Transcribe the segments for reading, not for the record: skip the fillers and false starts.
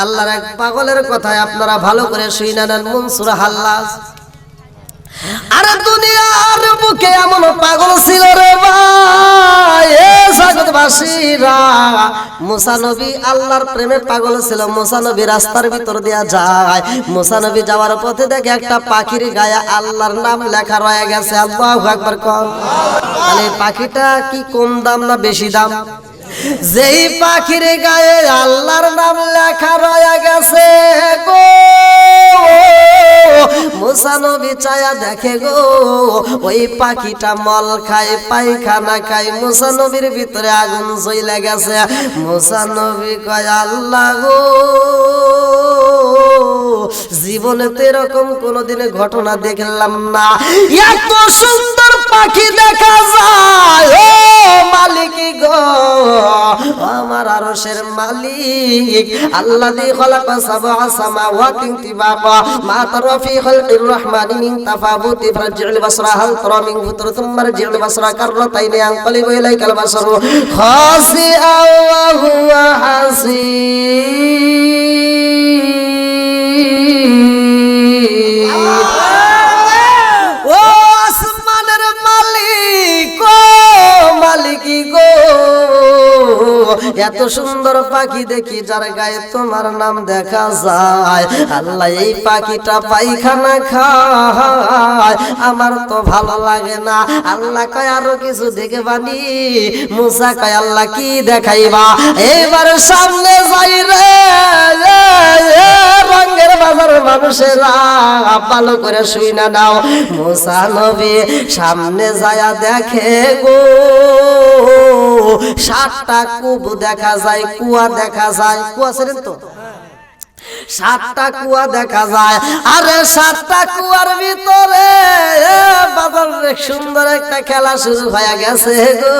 আল্লাহর এক পাগলের কথায় আপনারা ভালো করে শুনে নেন। মনসুর হাল্লাজ। আরে দুনিয়ার বুকে এমন পাগল ছিল রে ভাই, এ জগৎবাসীরা। মুসা নবী আল্লাহর প্রেমে পাগল ছিল। মুসা নবী রাস্তার ভিতর দিয়া যায়। মুসা নবী যাওয়ার পথে দেখে একটা পাখির গায়ে আল্লাহর নাম লেখা রয়ে গেছে। আল্লাহু আকবার কর। তাহলে পাখিটা কি কম দাম না বেশি দাম? যেই পাখির গায়ে আল্লাহর নাম লেখা রয়ে গেছে গো, মুসা নবী চায়া দেখে গো, ওই পাখিটা মল খায়, পায়খানা খায়। মুসা নবীর ভিতরে আগুন জ্বলে গেছে। মুসা নবী কয় আল্লাহ গো, জীবনে তো এরকম কোনোদিনে ঘটনা দেখলাম না, এত সুন্দর পাখি দেখা যায়। ও মালিক গো, আমার আরশের মালিক, আল্লাযী খালাকা সাবআ সামাওয়াতিন তিবাকা মা তারা ফি খালকির রহমানি মিন তাফাবুতি ফারজি'ল বাসরা হাল তারা মিন ফুতুর থুম্মা রজি'ল বাসরা কাররাতাইনি আনকালিবু ইলাইকাল বাসরু খাসিআ ওয়া হুয়া হাসিব। ও আসমানের মালিক, ও মালিকি গো, এত সুন্দর পাখি দেখি যার গায়ে তোমার নাম দেখা যায়। আল্লাহ এই পাখিটা পায়খানা খায়, আমার তো ভালো লাগে না। আল্লাহ কয় আরো কিছু দেখবানি। মুসা কয় আল্লাহ কি দেখাইবা? এবার সামনে যাই রে, রঙের বাজার মানুষেরা ভালো করে শুই না নাও। মুসা নবী সামনে যায়া দেখে গো, 7টা কূপ দেখা যায়, কুয়া দেখা যায়। কুয়া ছিলেন তো? 7টা কুয়া দেখা যায়। আরে 7টা কুয়ার ভিতরে বাজারে সুন্দর একটা খেলা শুরু হয়ে গেছে গো।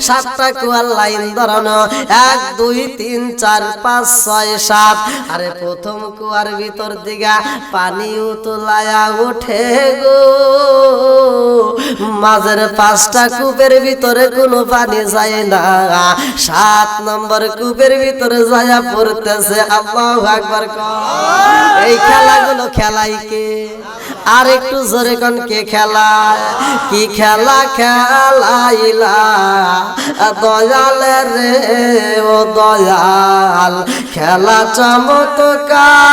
7টা কুয়ার লাইন ধরানো, 1 2 3 4 5 6 7। আরে প্রথম কুয়ার ভিতর দিকে পানি উতলায়া ওঠে গো। মাঝের 5টা কূপের ভিতরে কোনো পানি যায় না। 7 নম্বর কূপের ভিতরে যায়া পড়তেছে। আল্লাহু আকবার কর। এই খেলাগুলো খেলাই কে? আর একটু জোরে কোন কে খেলায়? কি খেলা খেলাইলা দয়াল রে ও দয়াল, খেলা চমৎকার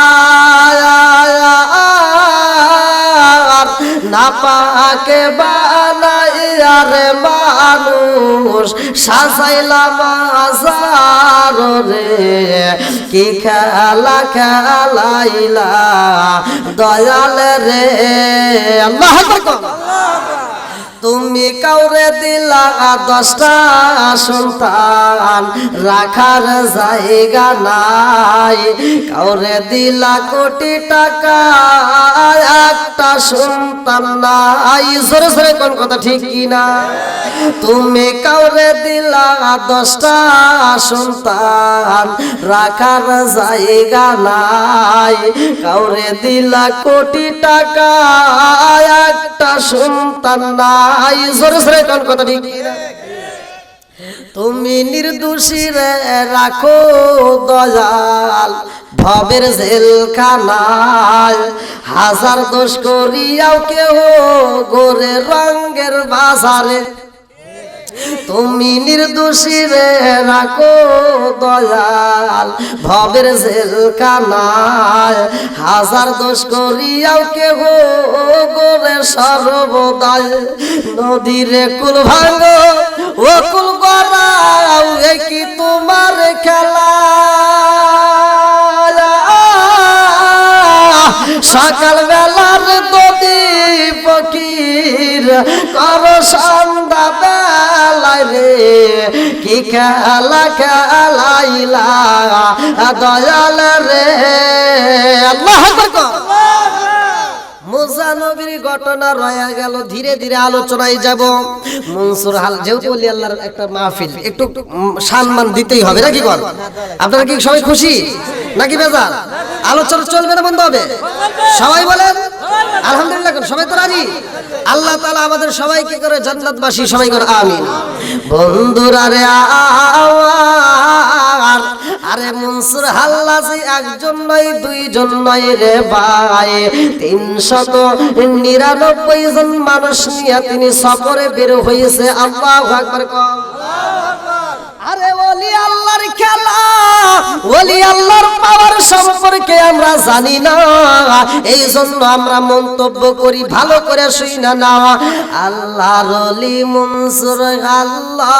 না পাকে বানাইয়া রে মানুষ সাজাইলাম আজার রে। কি খেলা খেলাইলা দয়াল রে। আল্লাহু আকবার। তুমি কাউরে দিলা 10টা সন্তান, রাখার জায়গা নাই। কাউরে দিলা কোটি টাকা, একটা সন্তান নাই। জোরে জোরে কোন কথা ঠিক কিনা? তুমি কাউরে দিলা 10টা সন্তান, রাখার জায়গা নাই। কাউরে দিলা কোটি টাকা, একটা সন্তান নাই। জোরে জোরে কোন কথা ঠিক কিনা? তুমি নির্দোষী রে রাখো দয়াল ভবের জেলখানায়। হাজার দোষ করিয়াও কেহ গোরে রঙের বাজারে। তুমি নির্দোষী রে রাখো দয়াল ভবের জেলখানায়। হাজার দোষ করিয়াও কেহ গোরে সর্বদায়। নদীরে কুল ভাঙো ও কুল গড়াও, এ কি তোমার খেলা? সকাল বেলার নদী ফকির কর সন্ধ্যা বেলায় রে। কি খেলা খেলাইলা দয়াল রে। আল্লাহু আকবার। মুসা নবীর ঘটনা রয়ে গেল। ধীরে ধীরে আলোচনায় যাব। মনসুর হাল যেহেতু বলি আল্লাহর একটা মাহফিল, একটু সম্মান দিতেই হবে নাকি বল? আপনারা কি সবাই খুশি নাকি বেজার? আলোচনা চলবে না বন্ধ হবে? সবাই বলেন আলহামদুলিল্লাহ কোন সবাই তো রাজি? আল্লাহ তাআলা আমাদের সবাইকে করে জান্নাতবাসী, সবাই করে আমিন। বন্ধুরা রে আমার, আরে মনসুর হাল্লাজি একজন নয় দুইজন নয় রে ভাই, 399 জন মানুষ নিয়ে তিনি সফরে বের হয়েছে। আল্লাহু আকবার কও। আরে ওলি আল্লাহর খেলা, ওলি আল্লাহর পাওয়ার সম্পর্কে আমরা জানি না, এই জন্য আমরা মন্তব্য করি, ভালো করে শুই না না। আল্লাহর ওলি মনসুর আল্লাহ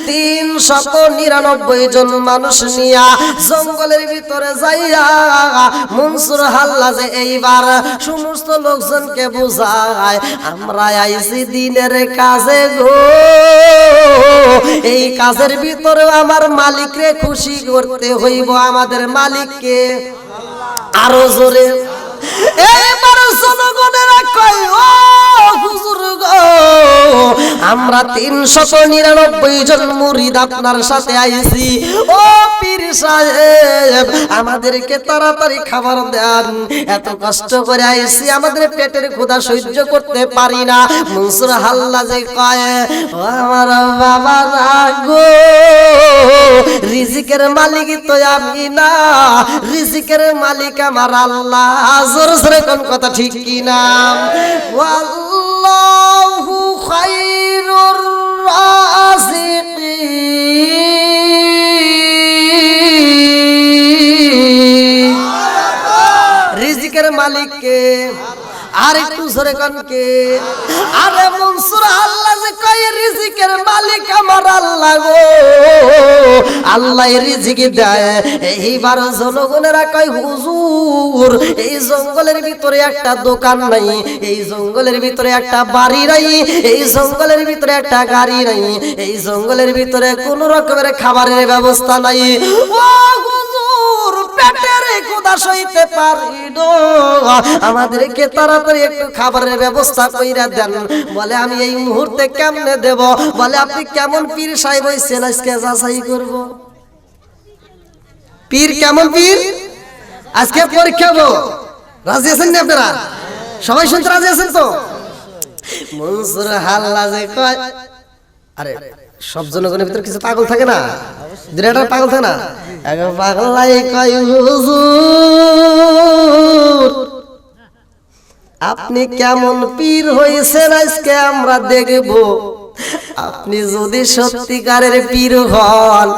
399 জন মানুষ নিয়া জঙ্গলের ভিতরে যাইয়া মনসুর হাল্লাজ এইবার সমস্ত লোকজনকে বুঝায়, আমরা আইছি দিনের কাজে গো, এই কাজের ভিতরে আমার মালিকরে খুশি করতে হইব, আমাদের মালিককে। আরো জোরে এইবার জনগণেরা কয়, ও হুজুর গো, আমরা 399 জন মুরিদ আপনার সাথে আইছি, ও পীর সাহেব আমাদেরকে তাড়াতাড়ি খাবার দেন, এত কষ্ট করে আইছি, আমাদের পেটের ক্ষুধা সহ্য করতে পারি না। মনসুর হাল্লাজি কয়, ও আমার বাবা গো, রিজিকের মালিক তো আমি না, রিজিকের মালিক আমার আল্লাহ। জোরে জোরে কোন কথা ঠিক কি না? ওয়াল্লাহু খায়রুর রাযিকিন। রিজিকের মালিক কে? আর একটু জোরে কোন কে? আরে মনসুর হাল্লাজি কয়, রিজিকের মালিক আমার আল্লাহ গো, আল্লাহ রিজিক দেয়। এইবার জনগণেরা কয়, হুজুর এই জঙ্গলের ভিতরে একটা দোকান নাই, এই জঙ্গলের ভিতরে একটা বাড়ি নাই, এই জঙ্গলের ভিতরে একটা গাড়ি নাই, এই জঙ্গলের ভিতরে কোন রকমের খাবারের ব্যবস্থা নাই, ও হুজুর পেটের ক্ষুধা সইতে পারি না, আমাদেরকে তাড়াতাড়ি একটু খাবারের ব্যবস্থা কইরা দেন। বলে আমি এই মুহূর্তে কেমনে দেব? বলে আপনি কেমন পীর সাহেব হইছেন আজকে যাচাই করব। পীর কেমন পীর আজকে পরীক্ষা হবো। রাজি আছেন না আপনারা? সবাই শুনতে রাজি আছেন তো? মনসুর হাল্লাজি কয়, আরে সব জনগণের ভিতরে কিছু পাগল থাকে না, দুইটা পাগল থাকে না, এক পাগলাই কয়, হুজুর আপনি কেমন পীর হয়েছেন আজকে আমরা দেখব। আপনি যদি সত্যিকারের পীর হন,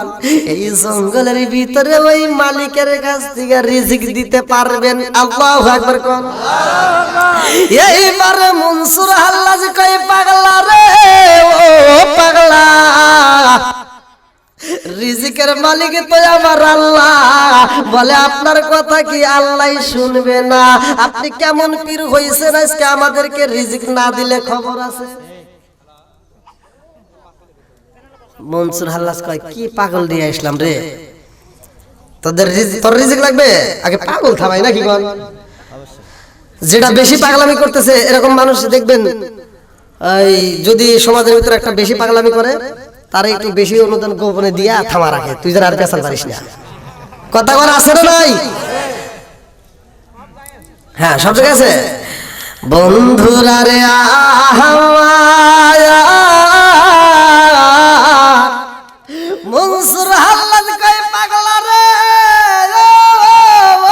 এই জঙ্গলের ভিতরে ওই মালিকের কাছ থেকে রিজিক দিতে পারবেন। আল্লাহু আকবার কোন। এইবার মনসুর হাল্লাজি কয়, পাগলা রে ও পাগলা, রিজিকের মালিক তো আমার আল্লাহ। বলে আপনার কথা কি আল্লাহ শুনবে না? আপনি কেমন পীর হইছেন আজকে আমাদেরকে রিজিক না দিলে খবর আছে? মনসুর হাল্লাজ কয়, কি পাগল দিয়ে আসলাম রে, তোর রিজিক লাগবে, আগে পাগল থামাই নাকি কোন? যেটা বেশি পাগলামি করতেছে এরকম মানুষ দেখবেন, এই যদি সমাজের ভিতরে একটা বেশি পাগলামি করে, তার একটু বেশি অনুদান গোপনে দিয়া থামা রাখে, তুই যেন আর পেছাল পারিস না। কথা বলা আছে না নাই? হ্যাঁ সব জায়গায় আছে। বন্ধুরা রে মনসুর হাল্লাজ কয়, পাগলা রে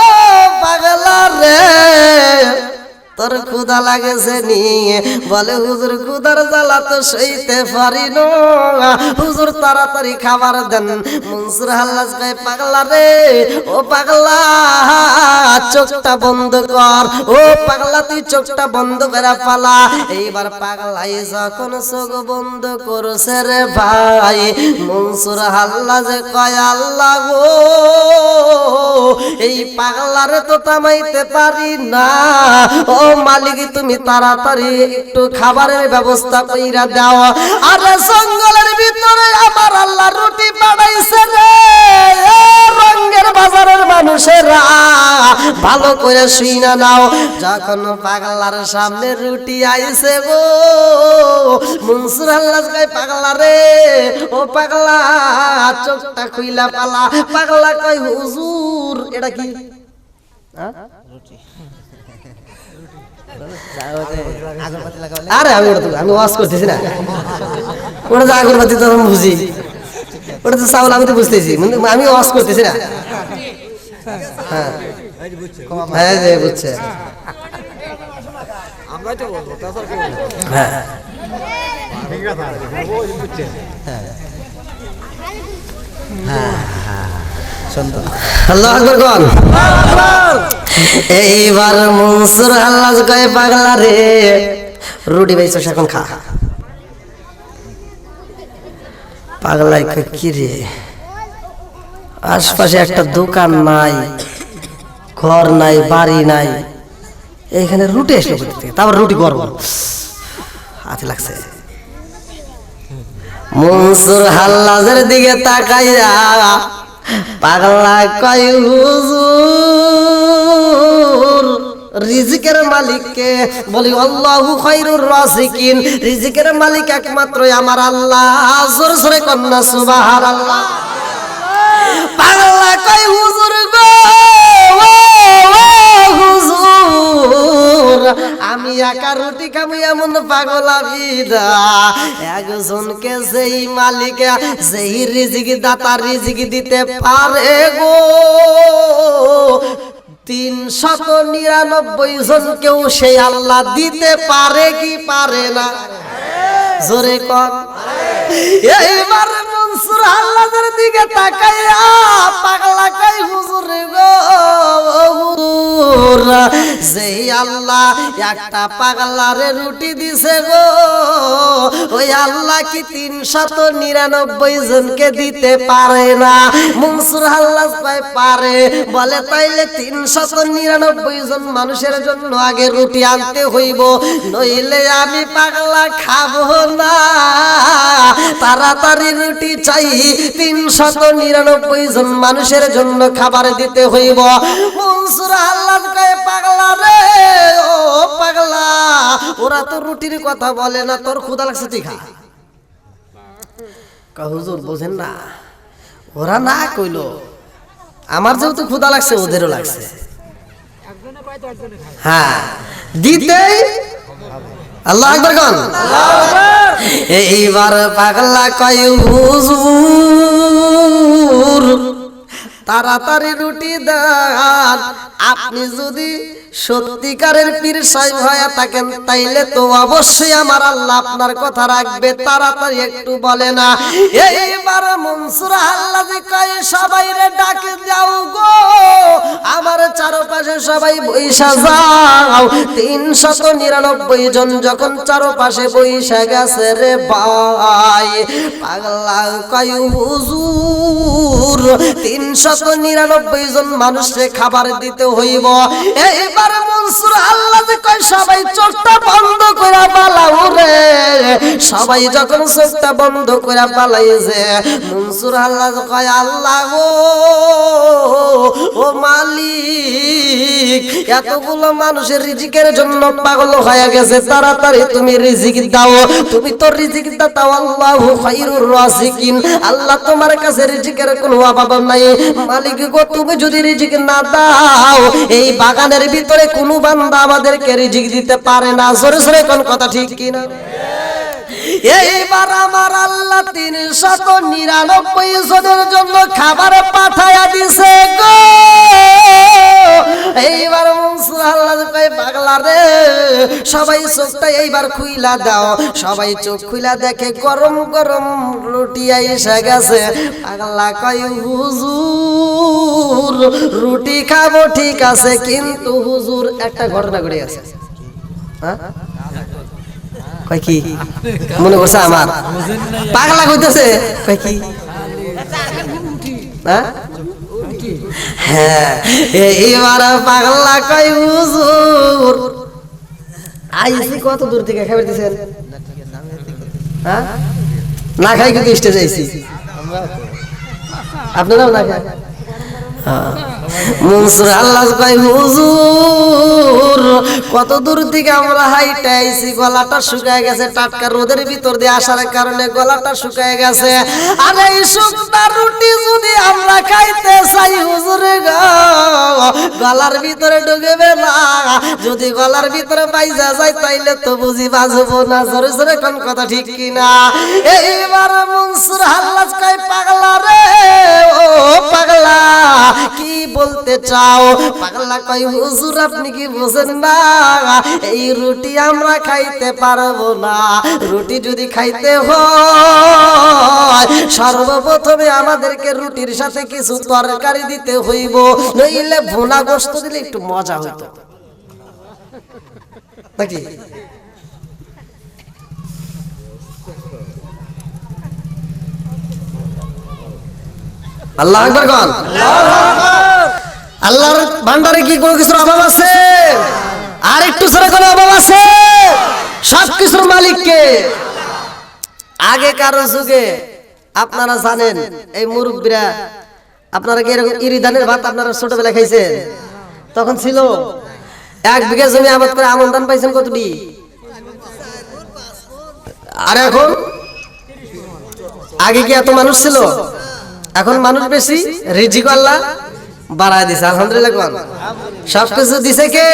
ও পাগলা রে, তোর ক্ষুধা লাগেছে নিয়ে? বলে হুজুর ক্ষুধার জ্বালা তো সইতে পারি না, হুজুর তাড়াতাড়ি খাবার দেন। মনসুর হাল্লাজ কয়, পাগলা রে ও পাগলা চোখটা বন্ধ কর, ও পাগলা তুই চোখটা বন্ধ করে পালা। এইবার পাগলাই যখন চোখ বন্ধ করছে রে ভাই, মনসুর হাল্লাজ কয়, আল্লাহ গো এই পাগলারে তো থামাইতে পারি না, ও মালিক তুমি তাড়াতাড়ি একটু খাবারের ব্যবস্থা কইরা দাও। আর জঙ্গলের ভিতরে আমার আল্লাহ রুটি বানাইছে রে, রঙ্গের বাজারের মানুষেরা ভালো করে শুইনা নাও যখন পাগলার সামনে রুটি আইছে গো মনসুর আল্লাহ কয় পাগলা রে ও পাগলা চোখটা খুইলা পালা পাগলা কয় হুজুর এটা কি আরে আমি ওয়াজ করতেছি না ওটা তো আগরবাতি তো আমি বুঝি ওটা তো চাউল আমি তো বুঝতেছি আমি ওয়াজ করতেছি না হ্যাঁ হ্যাঁ যে বুঝছে হ্যাঁ আল্লাহু আকবার কোন এইবার মনসুর আল্লাহ কয় পাগলা রে রুটি বাইছস এখন খা পাগলাই কয় কি রে আশপাশে একটা দোকান নাই ঘর নাই বাড়ি নাই এইখানে রুটি আসলো কোথা থেকে তারপর রুটি গরম হাতে লাগছে মনসুর হাল্লাজের দিকে তাকাইয়া পাগলা কয় হুজুর রিজিকের মালিককে বলি আল্লাহু খায়রুর রাযিকিন রিজিকের মালিক একমাত্র আমার আল্লাহ জোরে জোরে কন্না সুবহানাল্লাহ পাগলা কয় হুজুর গো হুজুর আমি একা রুটি খাবো এমন পাগল আমি না একজনকে যেই মালিক যেই রিজিক দাতা রিজিক দিতে পারে গো 399 জনকেও সেই আল্লাহ দিতে পারে কি পারে না জোরে কর এইবার মনসুর আল্লাহর দিকে তাকাইয়া পাগলা কয় হুজুর গো হুজুর যেই আল্লাহ একটা পাগলারে রুটি দিছে গো ওই আল্লাহ কি 399 জনকে দিতে পারে না মনসুর আল্লাহ পারে বলে তাইলে 399 জন মানুষের জন্য আগে রুটি আনতে হইব নইলে আমি পাগলা খাবো না তাড়াতাড়ি রুটি চাই 399 জন মানুষের জন্য খাবার দিতে হইব মনসুর আল্লাহ কয় পাগলা রে ও পাগলা ওরা তো রুটির কথা বলে না তোর ক্ষুধা লাগছে তুই খা কয় হুজুর বোঝেন না ওরা না কইলো আমার যেহেতু ক্ষুধা লাগছে ওদেরও লাগছে হ্যাঁ দিতেই আল্লাহু আকবার কোন এইবার পাগলা কয় হুজুর তাড়াতাড়ি রুটি দেন আপনি যদি সত্যিকারের পীর সাহেব হয়ে থাকেন তাইলে তো অবশ্যই আমার আল্লাহ আপনার কথা রাখবে তাড়াতাড়ি একটু বলে না এইবার মনসুর আল্লাহ কয় সবাইরে ডাকে দাও গো আমার চারপাশে সবাই বইসা যাও 399 জন যখন চারপাশে বইসা গেছে রে ভাই পাগলা কয় হুজুর 399 জন মানুষকে খাবার দিতে হইব এইবার মনসুর আল্লাহ কয় সবাই চোখটা বন্ধ করে পালাও রে সবাই যখন চোখটা বন্ধ করে পালাইছে মনসুর আল্লাহ কয় আল্লাহ গো ও মালিক এতগুলো মানুষের রিজিকের জন্য পাগল হয়ে গেছে তাড়াতাড়ি তুমি রিজিক দাও তুমি তো রিজিক দাও আল্লাহু খায়রুর রাযিকিন আল্লাহ তোমার কাছে রিজিকের কোনো অভাব নাই মালিক গো তুমি যদি রিজিক না দাও এই বাগানের ভিতরে কোনো বান্দা আমাদেরকে রিজিক দিতে পারে না জোরে জোরে কোন কথা ঠিক কি না এইবার আমার আল্লাহ 399 জনের জন্য খাবার পাঠায়া দিছে গো এইবার মনসুর আল্লাহ কয় পাগলা রে সবাই চোখটা এইবার খুইলা দাও সবাই চোখ খুইলা দেখে গরম গরম রুটি আইসা গেছে পাগলা কয় হুজুর রুটি খাবো ঠিক আছে কিন্তু হুজুর একটা ঘটনা ঘটে গেছে হ্যাঁ কয় কি মনে করছে আমার পাগলা কইতেছে কয় কি হ্যাঁ এইবার পাগলা কয় হুজুর আইছি কত দূর থেকে খাবার দিছেন হ্যাঁ না খাই কিন্তু স্টেজে আইছি আপনারাও না খায় মনসুর আল্লাহ কয় হুজুর কত দূর থেকে আমরা হাইটে আইছি, গলাটা শুকায় গেছে, টাটকা রোদের ভিতর দিয়ে আসার কারণে গলাটা শুকায় গেছে। আর এই শুকনা রুটি যদি আমরা খাইতে চাই হুজুরে গো, গলার ভিতরে ঢুকবে না, যদি গলার ভিতরে পাইজা যায় তাইলে তো বুঝি বাজবো না। জোরে জোরে কোন কথা ঠিক কিনা? এইবার মনসুর আল্লাহ কয় পাগলা রে, ও পাগলা কি বলতে চাও? পাগলা কয় হুজুর আপনি কি বুঝেন না, এই রুটি আমরা খাইতে পারবো না। রুটি যদি খাইতে হয় সর্বপ্রথমে আমাদেরকে রুটির সাথে কিছু তরকারি দিতে হইব, নইলে ভুনা গোশত দিলে একটু মজা হইতো নাকি? আল্লাহু আকবার কোন? আল্লাহর ভান্ডারে কি কোনো কিছুর অভাব আছে? আর একটু ছেড়ে কোনো অভাব আছে? সব কিছুর মালিক কে? আগেকার যুগে আপনারা জানেন এই মুরব্বিরা, আপনারা কি এরকম ইরিধানের ভাত আপনারা ছোটবেলায় খাইছেন? তখন ছিল 1 বিঘা জমি আবাদ করে আমন ধান পাইছেন কতটি? আর এখন আগে কি এত মানুষ ছিল? এখন মানুষ বেশি, রিজিক আল্লাহ বাড়ায় দিছে। আলহামদুলিল্লাহ কোন? সবকিছু দিছে কে?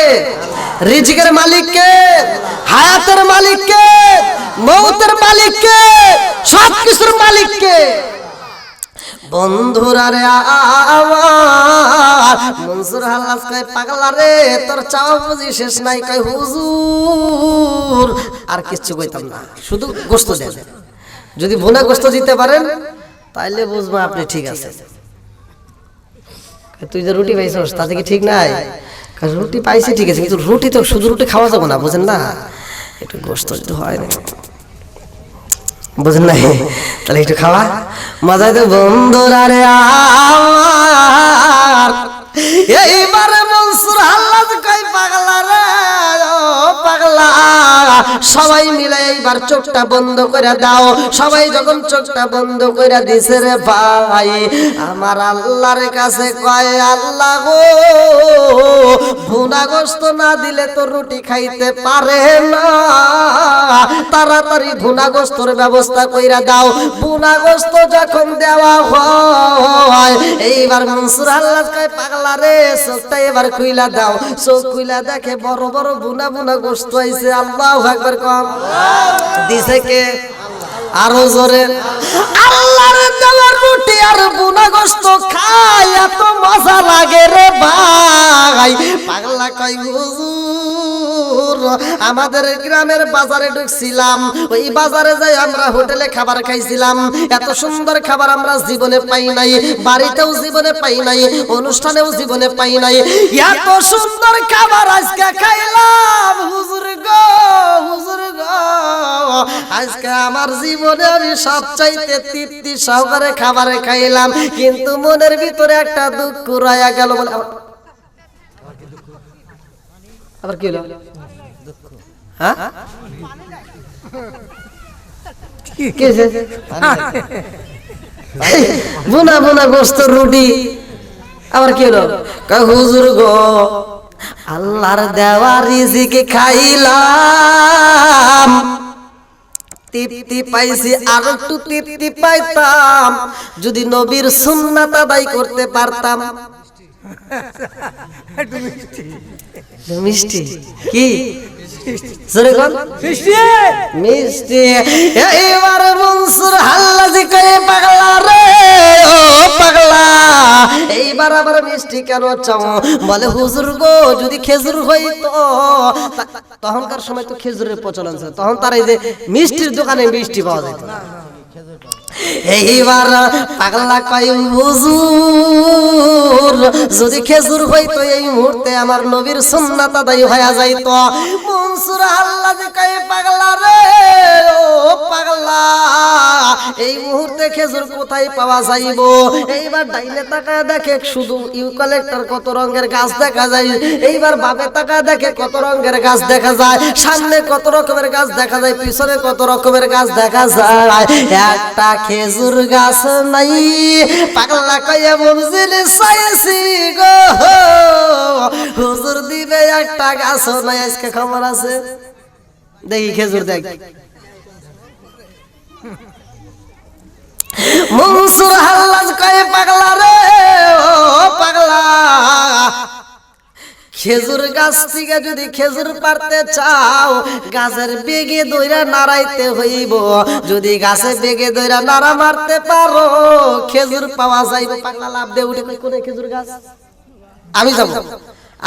রিজিকের মালিক কে? হায়াতের মালিক কে? মৌতের মালিক কে? সবকিছুর মালিক কে? বন্ধুরা রে আমার মনসুর আল্লাহ কয় পাগলা রে তোর চাওয়া বুঝি শেষ নাই। কয় হুজুর আর কিচ্ছু কইতাম না, শুধু গোশত দেন, যদি ভুনা গোশত দিতে পারেন তাইলে বুঝবো আপনি ঠিক আছে। তুই যে রুটি পাইছস তাতে কি ঠিক নাই? রুটি পাইছি ঠিক আছে, কিন্তু রুটি তো শুধু রুটি খাওয়া যাবে না, বুঝেন না? একটু গোশত যদি হয় না, বুঝেন না? তাহলে একটু খাওয়া মজা তো। বন্ধুরা রে আমার এইবারে মনসুর আল্লাহ কয় পাগলা রে, ও পাগলা সবাই মিলে এইবার চোখটা বন্ধ করে দাও। সবাই যখন চোখটা বন্ধ করে দিছে রে ভাই, আমার আল্লাহর কাছে কয় আল্লাহ গো ভুনা গোশত না দিলে তো রুটি খাইতে পারে না, তাড়াতাড়ি ভুনা গোশতর ব্যবস্থা কইরা দাও। ভুনা গোশত যখন দেওয়া হয় এইবার মনসুর আল্লাহ কয় পাগলা রে চোখটা এবার খুইলা দাও। চোখ খুইলা দেখে বড় বড় ভুনা ভুনা গোশত আইছে। আল্লাহু আকবার কম। দিছে কে? আরো জোরে। আল্লাহর দেওয়া রুটি আর ভুনা গোশত খায় এত মজা লাগে রে ভাই। পাগলা কয় হুজুর আমাদের গ্রামের বাজারে ঢুকছিলাম, ওই বাজারে যাই আমরা হোটেলে খাবার খাইছিলাম, এত সুন্দর খাবার আমরা জীবনে পাই নাই, বাড়িতেও জীবনে পাই নাই, অনুষ্ঠানেও জীবনে পাই নাই। এত সুন্দর খাবার আজকে খাইলাম হুজুর গো, হুজুর গো আজকে আমার জীবনে আমি সবচাইতে তৃপ্তি সহকারে খাবারে খাইলাম, কিন্তু মনের ভিতরে একটা দুঃখ রয়ে গেল। বলে আবার কি হলো? হ্যাঁ বুনা বুনা গোশত রুটি, আবার কি হলো? হুজুর গো আল্লাহর দেওয়া রিজিক খাইলাম, তৃপ্তি পাইছি, আর একটু তৃপ্তি পাইতাম যদি নবীর সুন্নাত আদায় করতে পারতাম। মিষ্টি কি মিষ্টি। এইবার মনসুর হাল্লাজি কয়ে পাগলা রে, ও পাগলা এইবার আবার মিষ্টি কেন চাও? বলে হুজুর গো যদি খেজুর হইতো, তখনকার সময় তো খেজুরের প্রচলন ছিল, তখন তার এই যে মিষ্টির দোকানে মিষ্টি পাওয়া যেত না। এইবার পাগলা কয় হুজুর যদি খেজুর হইতো এই মুহূর্তে আমার নবীর সুন্নাত আদায় হয়ে যাইত। মনসুর আল্লাহ যে কয় পাগলা রে, ও পাগলা এই মুহূর্তে খেজুর কোথায় পাওয়া যাইব? এইবার ডাইনে তাকায় দেখে শুধু ইউক্যালিপটাস কত রঙের গাছ দেখা যায়, এইবার বামে তাকায় দেখে কত রঙের গাছ দেখা যায়, সামনে কত রকমের গাছ দেখা যায়, পিছনে কত রকমের গাছ দেখা যায়। একটা খেজুর গাছ নাই। পাগলা কয়ে মঞ্জিল চাইছি গো, হুজুর দিবে একটা গাছ নাই। আজকে খবর আছে, দেখি খেজুর দেখ। মনসুর হাল্লাজ কয়ে পাগলা রে ও পাগলা, খেজুর গাছ থেকে যদি খেজুর পারতে চাও গাছের বেগে দইরা নাড়াইতে হইব। যদি গাছে বেগে দইরা নাড়া মারতে পারো খেজুর পাওয়া যাইব। পাগলা লাভ দিয়ে উঠে কোনে খেজুর গাছ, আমি যাব।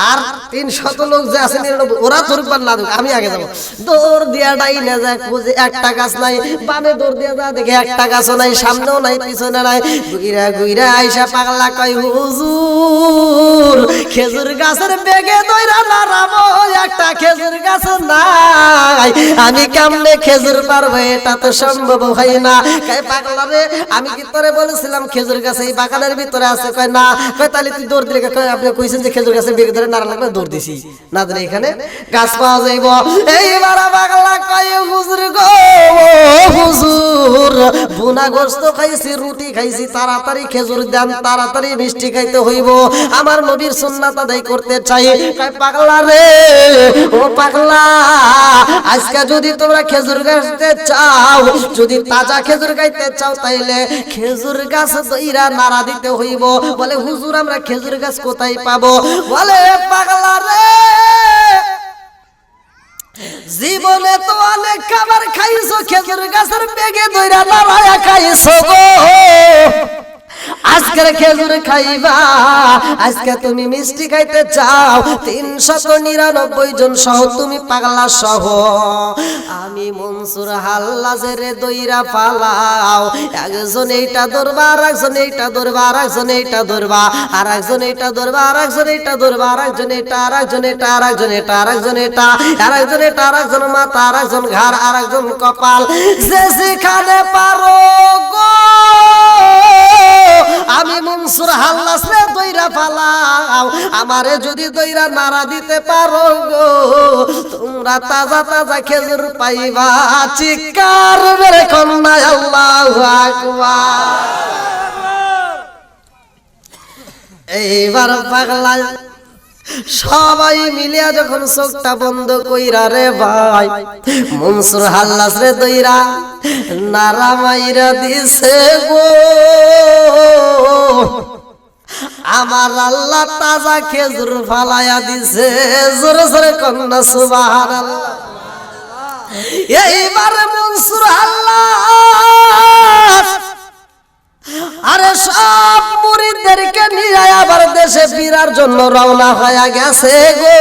আর 300 লোক যে আছে ওরা ধরবার না, আমি আগে যাবো। দৌড় দিয়া ডাইনে যায় খুঁজে একটা গাছ নাই, বামে দৌড় দিয়া যা দেখে একটা গাছও নাই, সামনেও নাই পিছনে নাই। ঘুইরা ঘুইরা আইসা পাগলা কয় হুজুর খেজুর গাছের বেগে দইরা নাড়াবো, একটা খেজুর গাছ নাই, আমি কেমনে খেজুর পারবো? এটা তো সম্ভব হয় না। কয় পাগলা রে আমি কি তোরে বলেছিলাম খেজুর গাছ এই বাগানের ভিতরে আছে? কয় না। কয় তাহলে তুই দৌড় দিলে? কয় আপনি কইছেন যে খেজুর গাছের বেগে ধরে নাড়া লাগবে, দৌড় দিছি না দিলে এখানে গাছ পাওয়া যাইব। এইবার পাগলা কয় হুজুর গো হুজুর ভুনা গোস্ত খাইছি, রুটি খাইছি, তাড়াতাড়ি খেজুর দেন, তাড়াতাড়ি মিষ্টি খাইতে হইব, আমার নবীর সুন্নাত আদায় করতে চাই। কয় পাগলা রে ও পাগলা, আজকে যদি তোমরা খেজুর গাছতে চাও, যদি তাজা খেজুর খাইতে চাও তাইলে খেজুর গাছ দইরা নাড়া দিতে হইব। বলে হুজুর আমরা খেজুর গাছ কোথায় পাবো? বলে পাগলা রে জীবনে তো অনেক খাবার খাইছো, খেজুর গাছের বেগে দইরা নাড়ায়া খাইছো গো, আজকের খেজুর খাইবা, আজকে তুমি মিষ্টি খাইতে চাও 399 জন সহ তুমি পাগলা সহ আমি মনসুর হাল্লাজের দইরা পালাও। একজন এইটা ধরবা, আর একজন এইটা ধরবা, আর একজন এইটা ধরবা, আর একজন এইটা ধরবা, আর একজন এইটা ধরবা, আর একজন এটা, আর একজন এটা, আর একজন এটা, আর একজন এটা, আর একজন এটা, আর একজন মাথা, আর একজন ঘাড়, আর একজন কপাল, যে যেখানে পারো গো আমি মনসুর হাল্লাজ রে দইরা পালাও। আমারে যদি দইরা নাড়া দিতে পারো গো তোমরা তাজা তাজা খেজুর পাইবা। চিৎকার মেরে কন্যা আল্লাহু আকবার। এইবার পাগলা সবাই মিলিয়া যখন চোখটা বন্ধ কইরা রে ভাই মনসুর হাল্লাজ রে দইরা নারা মাইরা দিছে গো, আমার আল্লাহ তাজা খেজুর ফালাইয়া দিছে। জোরে জোরে কন্যা সুবহানাল্লাহ। এইবার মনসুর হাল্লাজ আরে সব মুরিদদেরকে নিয়ে আবার দেশে ফিরার জন্য রওনা হয়ে গেছে গো।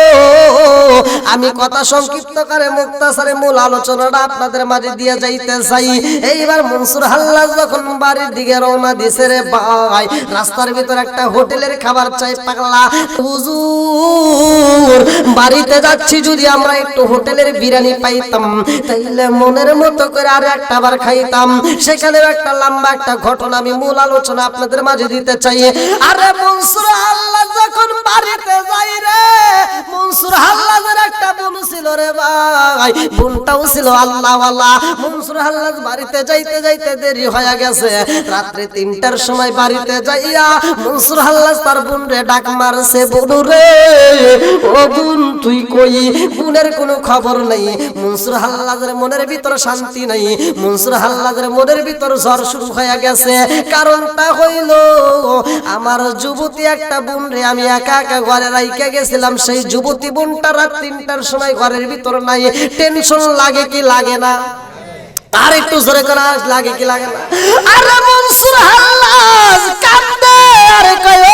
আমি কথা সংক্ষিপ্ত করে মুক্তাসারে মূল আলোচনাটা আপনাদের মাঝে দিয়ে যাইতে চাই। এইবার মনসুর হাল্লাজ যখন বাড়ির দিকে রওনা দিছে রে ভাই, রাস্তার ভিতর একটা হোটেলের খাবার চাই। পাগলা হুজুর বাড়িতে যাচ্ছি, যদি আমরা একটু হোটেলের বিরিয়ানি পাইতাম তাইলে মনের মতো করে আর একটা বার খাইতাম। সেখানে একটা লম্বা একটা ঘটনা আমি মূল আলোচনা আপনাদের মাঝে দিতে চাই। আরে মনসুর হাল্লাজ যখন বাড়িতে যাই রে, মনসুর হাল্লাজের একটা বোন ছিল রে ভাই, বোনটাও ছিল আল্লাহওয়ালা। মনসুর হাল্লাজ বাড়িতে যাইতে যাইতে দেরি হয়ে গেছে, রাত্রে 3টার সময় বাড়িতে যাইয়া মনসুর হাল্লাজ তার বোন রে ডাক মারছে, বোন রে ও বোন তুই কই? বোনের কোনো খবর নাই। মনসুর হাল্লাজের মনের ভিতর শান্তি নাই, মনসুর হাল্লাজের মনের ভিতর ঝড় শুরু হয়ে গেছে। কারণটা হইল আমার যুবতী একটা বোন রে আমি একা একা ঘরে রাইখা গেছিলাম, সেই যুবতী বোনটা রাত 3টার সময় ঘরের ভিতর নাই। টেনশন লাগে কি লাগে না? আর একটু জোরে করে লাগে কি লাগে না? আরে মনসুর হাল্লাজ কান্দে আর কয়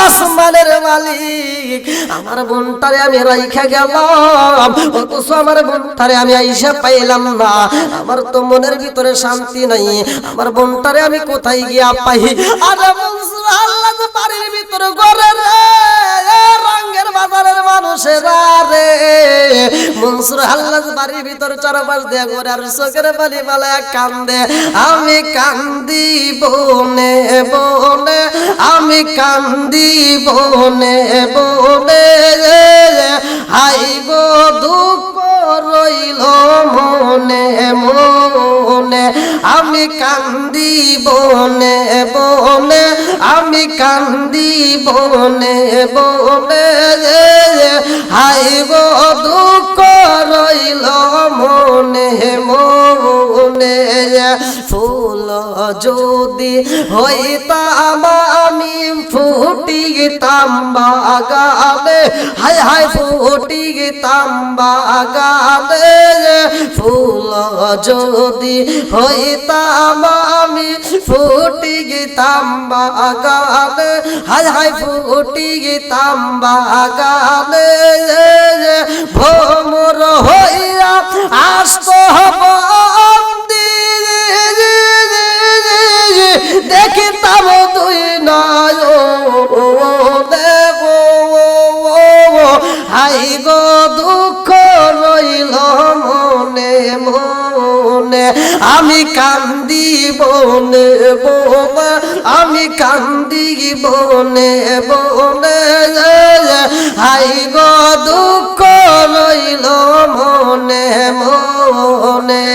আসমানের মালিক আমার বোনটারে আমি রাইখা গেলাম, অথচ আমার বোনটারে আমি আইসা পাইলাম না। আমার তো মনের ভিতরে শান্তি নাই, আমার বোনটারে আমি কোথায় গিয়া পাই? আরে মনসুর হাল্লাজ বাড়ির ভিতরে ঘরে রে রঙের বাজারের মানুষেরা রে, মনসুর হাল্লাজ বাড়ির ভিতর চারপাশ দিয়ে ঘরে আর চোখের পানি পালায়া কান্দে। আমি কান্দি বনে বনে, আমি কান্দি বনে বনে, হাই গো দুঃখ রইল মনে মনে আমি কান্দি বনে বনে আমি কান্দি বনে বনে হাই গো দুঃখ রইল মনে মনে ফুল যদি হইতাম আমি ফুটিতাম বাগানে হায় হায় ফুটিতাম বাগানে ফুল যদি হইতাম আমি ফুটিতাম বাগানে হায় হায় ফুটিতাম বাগানে ভ্রমর হইয়া আসত দেখিতাম তুই নয়নে হাই গো দুঃখ রইল মনে মনে আমি কান্দি বনে বনে আমি কান্দি বনে বনে হাই গো দুঃখ রইল মনে মনে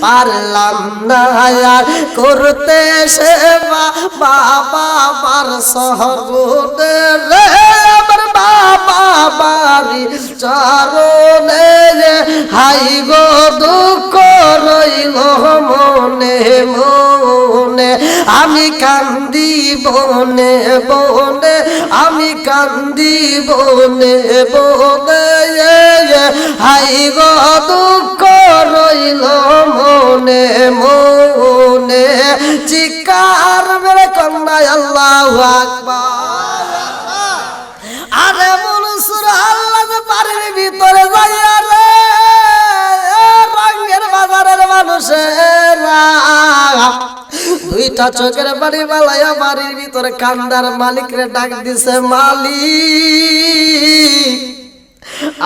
পারলাম না আর করতে সেবা বাবা বার সহগুনে রে আমার বাবা বাড়ি চরণে হাই গো দুঃখ রইল মনে মনে আমি কান্দি বনে বনে আমি কান্দি বনে বনে হাই গো দুঃখ রইল মনে মনে চিৎকার মেরে কন্যা আল্লাহু আকবার আরে মনসুর আল্লাহ বাড়ির ভিতরে যাইয়া রে রঙের বাজারের মানুষেরা দুইটা চোখের বাড়ি বালাইয়া বাড়ির ভিতরে কান্দার মালিকরে ডাক দিছে মালিক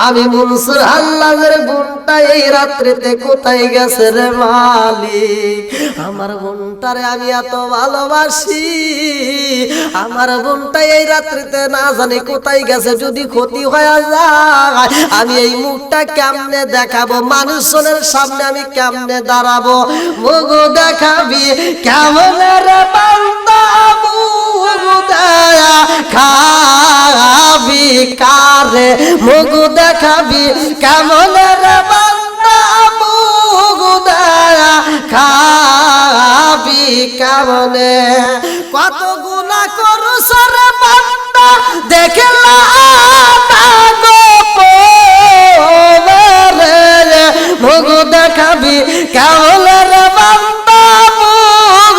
আমি মনসুর আল্লাহর বোনটা এই রাত্রিতে কোথায় গেছে রে মালিক আমার বোনটারে আমি এত ভালোবাসি আমার বোনটা এই রাত্রিতে না জানি কোথায় গেছে যদি ক্ষতি হয়ে যায় আমি এই মুখটা কেমনে দেখাবো মানুষজনের সামনে আমি কেমনে দাঁড়াবো মুখ দেখাবি কেমন রে বান্দা মুখ দেখাবি কারে মুখ দেখাবি কেমন রে বান্দা মুখ দেখাবি কেমনে কত গুনাহ করছ রে বান্দা দেখলা না গোপনে মুখ দেখাবি কেমন রে বান্দা মুখ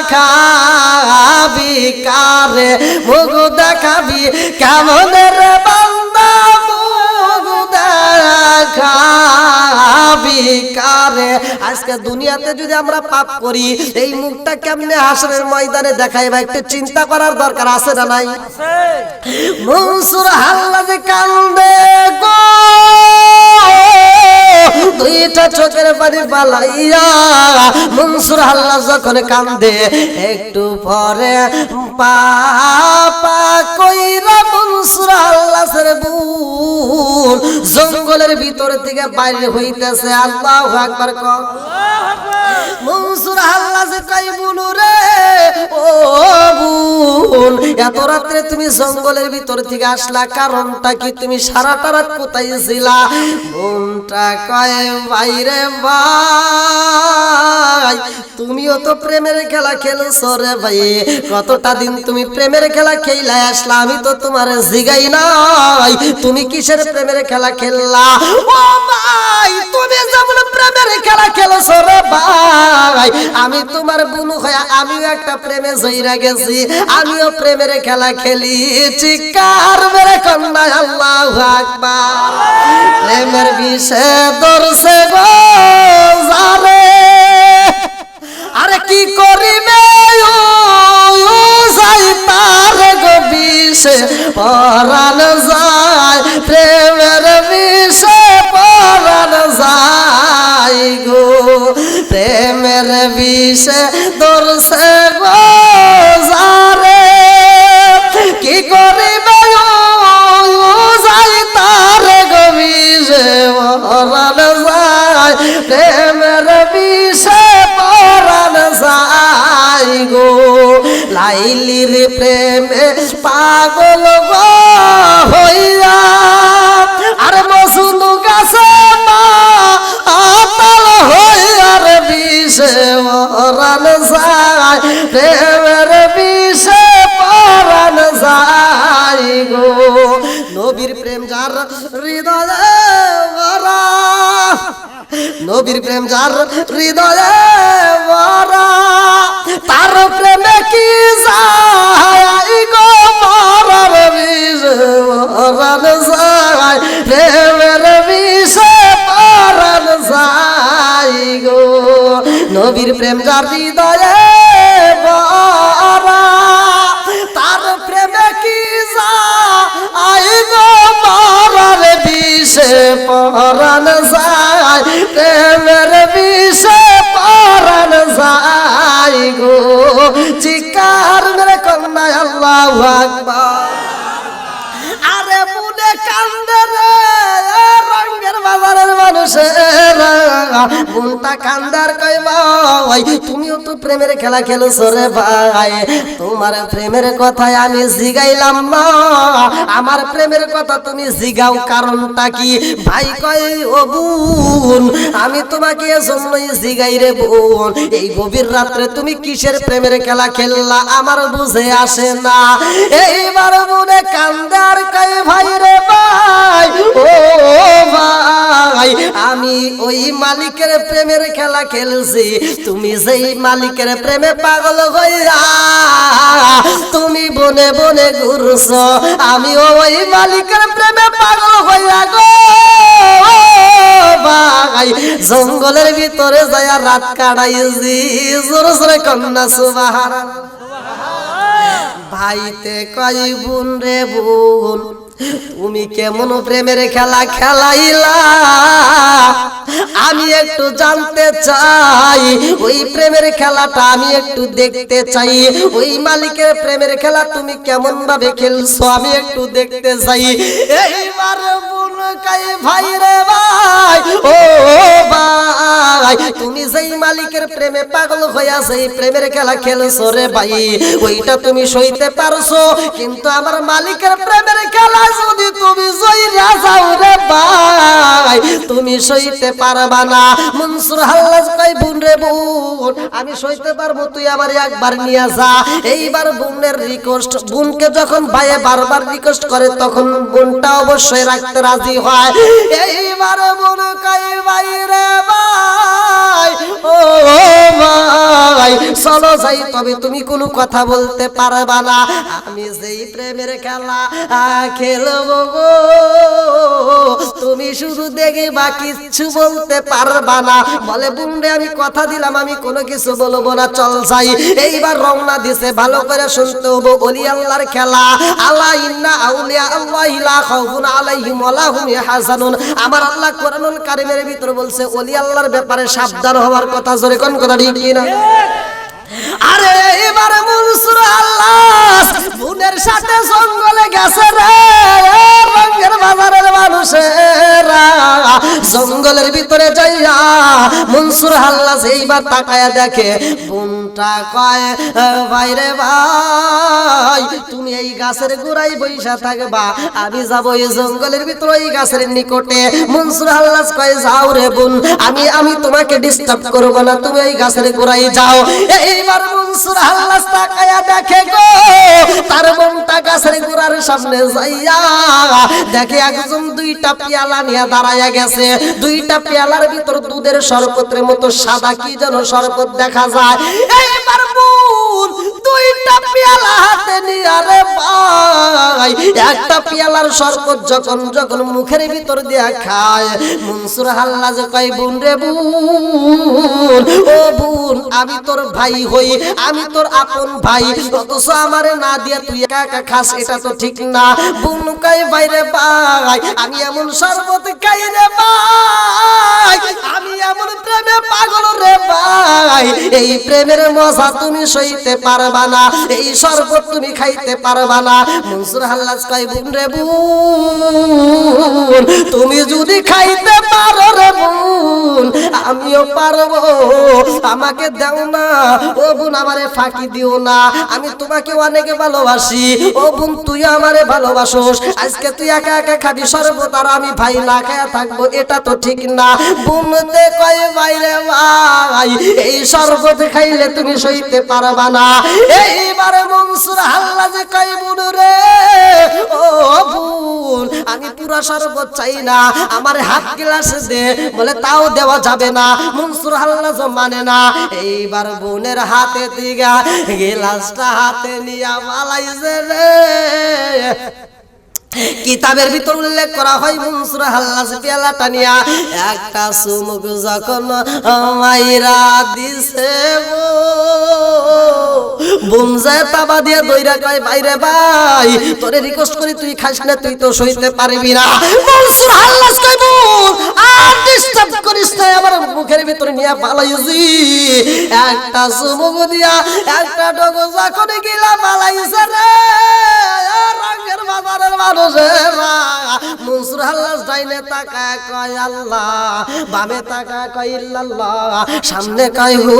দেখাবি কারে মুখ দেখাবি কেমন রে বান্দা মুখ দেখাবি কারে আজকে দুনিয়াতে যদি আমরা পাপ করি এই মুখটা কেমনে হাসরের ময়দানে দেখাইবা একটু চিন্তা করার দরকার আছে না নাই মনসুর আল্লাহ যে কান্দে গো দুইটা চোখের পানি বালাইয়া মনসুর আল্লাহ যখন কান্দে একটু পরে পাপা কইরা মনসুর আল্লাহ রে বুল জঙ্গলের ভিতর থেকে বাইরে হইতেছে আল্লাহু আকবার কও মনসুর আল্লাহ যে কই বুলু রে ও বুল এত রাতে তুমি জঙ্গলের ভিতর থেকে আসলা কারণটা কি তুমি সারাটা রাত কোথায় ছিলা মনটা কয় বাইরে ভাই তুমিও তো প্রেমের খেলা খেলছো রে ভাই কতটা দিন তুমি প্রেমের খেলা খেলা আসলা আমি তো তোমার জিগাই নাই তুমি কিসের প্রেমের খেলা খেললা ও ভাই তুমি যেমন প্রেমের খেলা খেলছো রে ভাই আমি তোমার বুনু হয়ে আমিও একটা প্রেমে জইরা গেছি আমিও প্রেমের খেলা খেলি চিৎকার মেরে কন্যা আল্লাহু আকবার প্রেমের বিষে দরছে গো জারে আরে কি করিবে যাই তার গো বিষে পরাণ যায় প্রেমের বিষে পরাণ যায় গো প্রেমের বিষে দরছে গো জারে কি করিবে যাই তার গো বিষে আইলি রে প্রেমে পাগল গো হইয়া আর মসুদ গাছে আতাল হইয়া রে বিষে পরাণ যায় প্রেমের বিষে পরাণ যায় গো নবীর প্রেম যার হৃদয়ে ভরা নবীর প্রেম যার হৃদয়ে ভরা তার প্রেমে কি যায় গো মরার বিষে পরাণ যায় প্রেমের বিষে পরাণ যায় গো নবীর প্রেম যার হৃদয়ে ভরা তার প্রেমে কি যায় গো মরার বিষে পরাণ যায় প্রেমের বিষে পরাণ যায় গো চিৎকার মেরে কন্যা আল্লাহু আকবার আরে মনে কান্দে রে রঙের বাজারের মানুষেরা মনটা কান্দার কই ভাই তুমিও তো প্রেমের খেলা খেলছো রে ভাই তোমার প্রেমের কথায় আমি জিগাইলাম না আমার প্রেমের কথা তুমি জিগাও কারণটা কি ভাই কই ও বোন আমি তোমাকে এজন্যই জিগাই রে বোন এই গভীর রাতে তুমি কিসের প্রেমের খেলা খেললা আমার বুঝে আসে না এইবার মনে কান্দার কই ভাই রে ভাই ও ভাই আমি ওই মালিকের প্রেমের খেলা খেলছি তুমি যেই মালিকের প্রেমে পাগল হইয়া তুমি বনে বনে ঘুরছো আমি ওই মালিকের প্রেমে পাগল হইয়া গো ভাই জঙ্গলের ভিতরে যায়া রাত কাটাইছি জোরে জোরে কন্যা সুবহানাল্লাহ ভাইতে কই বোন রে বোন তুমি কেমন প্রেমের খেলা খেলাইলা আমি একটু জানতে চাই ওই প্রেমের খেলাটা আমি একটু দেখতে চাই ওই মালিকের প্রেমের খেলা তুমি কেমন ভাবে খেলছো আমি একটু দেখতে চাই এইবার বোন কই ভাই রে ভাই ও ভাই তুমি যেই মালিকের প্রেমে পাগল হইয়া সেই প্রেমের খেলা খেলছো রে ভাই ওইটা তুমি সইতে পারছো কিন্তু আমার মালিকের প্রেমের খেলা যদি তুমি সইরা যাও রে ভাই তুমি সইতে পারবা না মনসুর হাল্লাজ কই বোন রে বোন আমি সইতে পারবো তুই আমার একবার নিয়ে যা এইবার বোনের রিকোয়েস্ট বোনকে যখন ভাইয়ে বারবার রিকোয়েস্ট করে তখন বোনটা অবশ্যই রাখতে রাজি হয় এইবার বোন কই ভাই রে ভাই ও ভাই চলো যাই তবে তুমি কোনো কথা বলতে পারবা না আমি যেই প্রেমের খেলা খেলবো গো তুমি শুধু দেখে বা কিচ্ছু বলতে পারবা না বলে বুনরে আমি কথা দিলাম আমি কোনো কিছু বলবো না চল যাই এইবার রওনা দিছে ভালো করে শুনতে হবে ওলি আল্লাহর খেলা আলা ইন্না আউলিয়া আল্লাহি লা খাউফুন আলাইহিম ওয়া লা হুম ইয়াহজানুন আমার আল্লাহ কোরআনুল কারীমের ভিতর বলছে ওলি আল্লাহর ব্যাপারে সাবধান হওয়ার কথা জোরে কোন কথা ঠিক না আরে এবারে মনসুর আল্লাহ বোনের সাথে জঙ্গলে গেছে রে রঙের বাজারের মানুষেরা জঙ্গলের ভিতরে যাইয়া মনসুর আল্লাহ এইবার তাকায়া দেখে বোনটা কয় ভাই রে ভাই তুমি এই গাছের গোড়ায় বইসা থাকবা আমি যাব এই জঙ্গলের ভিতরে এই গাছের নিকটে মনসুর আল্লাহ কয় যাও রে বোন আমি তোমাকে ডিস্টার্ব করব না তুমি এই গাছের গোড়ায় যাও এইবার মনসুর আল্লাহ তাকায়া দেখে গো তার বোনটা গাছের গোড়ার সামনে যাইয়া দেখে একজন দুইটা পেয়ালা নিয়ে দাঁড়ায়া গেছে দুইটা পেয়ালার ভিতর দুধের শরবতের মতো সাদা কি যেন শরবত দেখা যায় এইবার বোন দুইটা পেয়ালা হাতে নিয়ে রে ভাই একটা পেয়ালার শরবত যখন যখন মুখের ভিতর দিয়া খায় মনসুর আল্লাহ যে কয় বোন রে বোন ও বোন আমি তোর ভাই হই আমি তোর আপন ভাই অথচ আমারে না দিয়া তুই একা একা খাস এটা তো ঠিক না বোন কয় ভাই রে ভাই আমি এমন শরবত খাই রে ভাই আমি এমন প্রেমে পাগল রে ভাই এই প্রেমের মজা তুমি সইতে পারবা না এই শরবত তুমি খাইতে পারবা না মনসুর আল্লাহ কয় বোন রে বোন তুমি যদি খাইতে পারো রে বোন আমিও পারবো, আমাকে দাও না ও বোন, আমারে ফাঁকি দিও না, আমি তোমাকে অনেক ভালোবাসি ও বোন, তুই আমারে ভালোবাসোস, আজকে তুই একা একা খাবি শরবত আর আমি ভাই না খায়া থাকবো, এটা তো ঠিক না। বোনতে কয় বাইরে ভাই এই শরবত খাইলে তুমি সইতে পারবা না। এইবারে মনসুর হাল্লাজে কয় বোন রে ও বোন আমি পুরা শরবত চাই না, আমার হাফ গ্লাস দে, বলে তাও দেওয়া যাবে না, মনসুর হাল্লাজ মানে না। এইবার বোনের হাতে দিগা গ্লাসটা হাতে নিয়া মালাইছে রে। কিতাবের ভিতর উল্লেখ করা হয় মনসুর হাল্লাজ পেয়ালাটা নিয়া একটা চুমুক যখন মাইরা দিছে বোন যায় তাবা দিয়ে দইরা কয় বাইরে ভাই তোরে রিকোয়েস্ট করি তুই খাস না, তুই তো সইতে পারবি না। মনসুর হাল্লাজ কয় বোন আর ডিস্টার্ব করিস না, আমার মুখের ভিতরে নিয়ে পালাইছি, একটা চুমুক দিয়া একটা ডগো যখন গিলা পালাইছে রে রঙের বাজারের মানুষেরা। মনসুর হাল্লাজ ডাইনে তাকায় কয় আল্লাহ, বামে তাকায় কয় ইল্লাল্লাহ, সামনে কয় হু।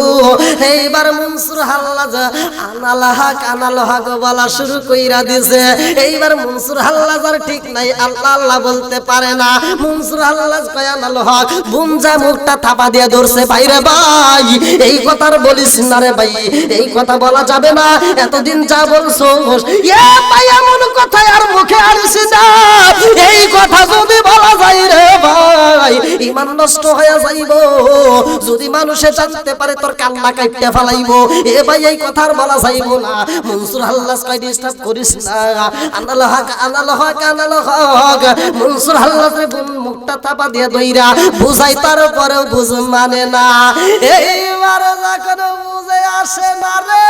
এইবার মনসুর হাল্লাজ আনাল হক বলা শুরু কইরা দিছে। এইবার মনসুর হাল্লাজ আর ঠিক নাই, আল্লাহ আল্লাহ বলতে পারে না। মনসুর হাল্লাজ কয় আনাল হক, বুনজা মুখটা থাপা দিয়ে ধরছে, বাইরে ভাই এই কথা আর বলিস না রে ভাই, এই কথা বলা যাবে না, এতদিন যা বলছো এ ভাই এমন কথা আর মুখে আনিস না, এই কথা যদি বলা যায় রে ভাই ঈমান নষ্ট হয়ে যাইব, যদি মানুষে জানতে পারে তোর কান্না কাটতে ফেলাইব, এ ভাই এই কথা আর বলা যাইব না। মনসুর হাল্লাজ কয় ডিস্টার্ব করিস না, আনাল হক আনাল হক আনাল হক। মনসুর হাল্লাজের মুখটা চাপা দিয়ে দইরা বুঝাই, তারপরেও বুঝ মানে না। এইবার যখন বুঝে আসে না রে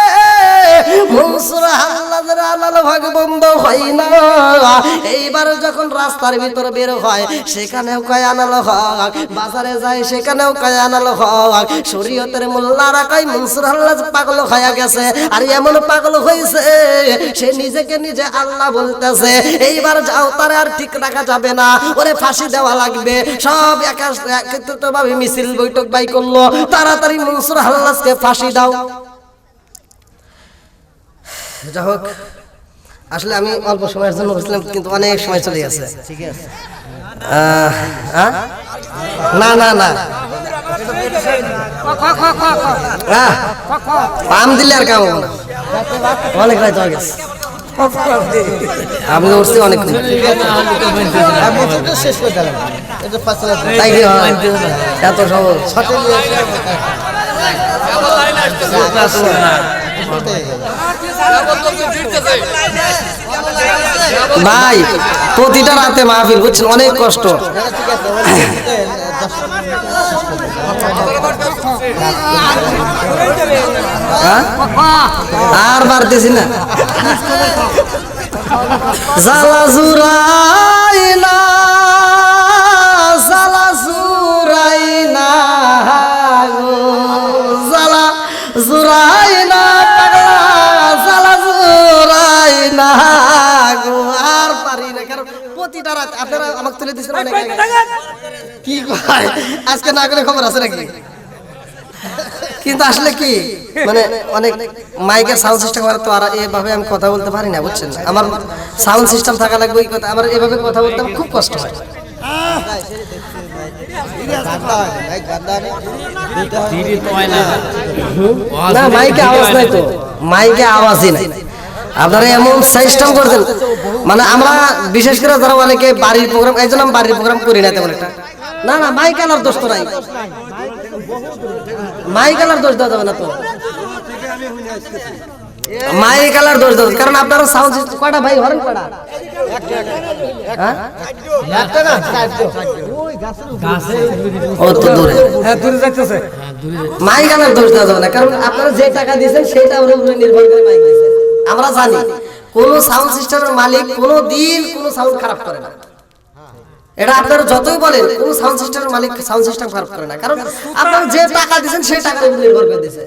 মনসুর হাল্লাজের আনাল হক বন্ধ হয় না। এইবার যখন রাস্তার ভিতরে বের হয় সেখানেও কয় আনাল হক, বাজারে যায় সেখানেও কয় আনাল হক। শরীয়তের মোল্লারা কয় মনসুর হাল্লাজ পাগল হয়ে গেছে, আর এমন পাগল হয়েছে সে নিজেকে নিজে আল্লাহ বলতেছে। এইবার যাও তারে আর ঠিক রাখা যাবে না, ওরে ফাঁসি দেওয়া লাগবে। সব একত্রিত ভাবে মিছিল বৈঠক বাই করলো, তাড়াতাড়ি মনসুর হাল্লাজকে ফাঁসি দাও। যাই হোক আসলে আমি অল্প সময়ের জন্য বলছিলাম, কিন্তু অনেক সময় চলে গেছে। ঠিক আছে না না না পাম দিলে আর কাম হবে না, অনেক রাত হয়ে গেছে, আমি উঠছি অনেক তাই কি এত সহজ ভাই। প্রতিটা রাতে মাহফিল বুঝছেন, অনেক কষ্ট। আর বাড়তেছি না, জালা জুরাই না জালা জুরাই না জালা জুরাই না জালা জুরাই না গো, আর পারি না। কারণ প্রতিটা রাত আপনারা আমাকে তুলে দিচ্ছেন অনেক কি কয় আজকে না করে খবর আছে নাকি? কিন্তু আসলে কি মানে অনেক মাইকের সাউন্ড সিস্টেম করা তো আর এভাবে আমি কথা বলতে পারি না বুঝছেন, আমার সাউন্ড সিস্টেম থাকা লাগবে, এই কথা আমার এভাবে কথা বলতে আমার খুব কষ্ট হয়। না মাইকে আওয়াজ নাই তো, মাইকে আওয়াজই নাই, আপনারা এমন সিস্টেম করছেন মানে আমরা বিশেষ করে যারা অনেকে বাড়ির প্রোগ্রাম, এই জন্য আমি বাড়ির প্রোগ্রাম করি না তেমন একটা। না না মাইক আলার দোষ তো নাই, মাইক আলার দোষ দেওয়া যাবে না তো, মাইক আলার দোষ দেওয়া, কারণ আপনারা সাউন্ড কয়টা ভাই হরেন কয়টা মাইক আলার দোষ দেওয়া যাবে না, কারণ আপনারা যে টাকা দিয়েছেন সেটা ওর উপরে নির্ভর করে মাইক দিয়েছেন। আমরা জানি কোন সাউন্ড সিস্টেমের মালিক কোনো দিন কোনো সাউন্ড খারাপ করে না, এটা আপনারা যতই বলেন কোন সাউন্ড সিস্টেমের মালিক সাউন্ড সিস্টেম খারাপ করে না, কারণ আপনারা যে টাকা দিয়েছেন সেই টাকার উপর নির্ভর করে দিয়েছে।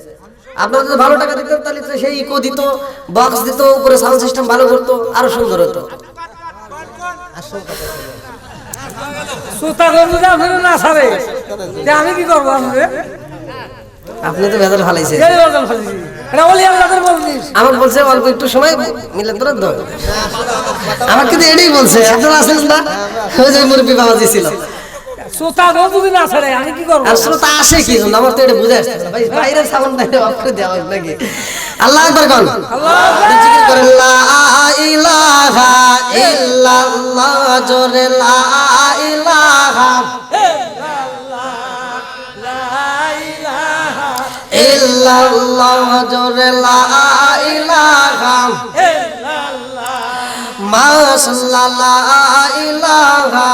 আপনারা যদি ভালো টাকা দিতেন তাহলে সেই ইকো দিত, বক্স দিত, উপরে সাউন্ড সিস্টেম ভালো করতো, আরো সুন্দর হতো। সুতা করবো যে আপনি না সারে আমি কি করবো আপনি তো ভেতর ফালাইছে আমার বলছে অল্প একটু সময় মিলে তোর আমার কিন্তু এটাই বলছে আপনারা আসেন না ওই যে মুরব্বী বাবাজি ছিল সুতা যদি না ছাড়ে আমি কি করবো আর শ্রোতা আসে কি জন্য আমার তো এটা বুঝে আসছে না ভাই বাইরের সাউন্ড নাই অফ করে দেওয়া হয় নাকি আল্লাহ আকবার কোন জিকির করেন লা ইলাহা ইল্লাল্লাহ জোরে লা ইলাহা ইল্লাল্লাহ জোরে লা ইলাহা মাশাআল্লাহ লা ইলাহা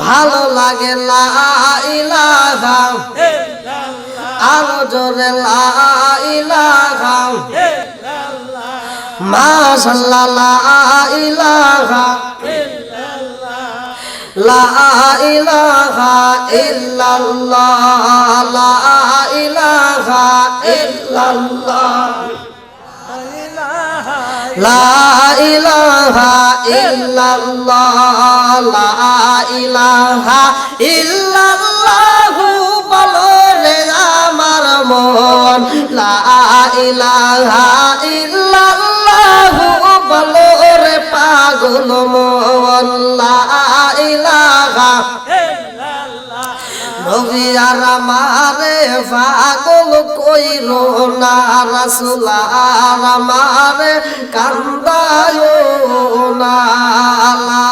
ভালো লাগে লা ইলাহা আরো জোরে লা ইলাহা মাশাআল্লাহ লা ইলাহা লা ইলাহা ইল্লাল্লাহ লা ইলাহা ইল্লাল্লাহ লা ইলাহা ইল্লাল্লাহ লা ইলাহা ইল্লাল্লাহ বলো রে আমার মন লা ইলাহা ইল্লাল্লাহ বলো রে পাগল মন লা ইলাহা নবী আর আমারে পাগল কইরো না রাসূল আর আমারে কান্দায়ো না লা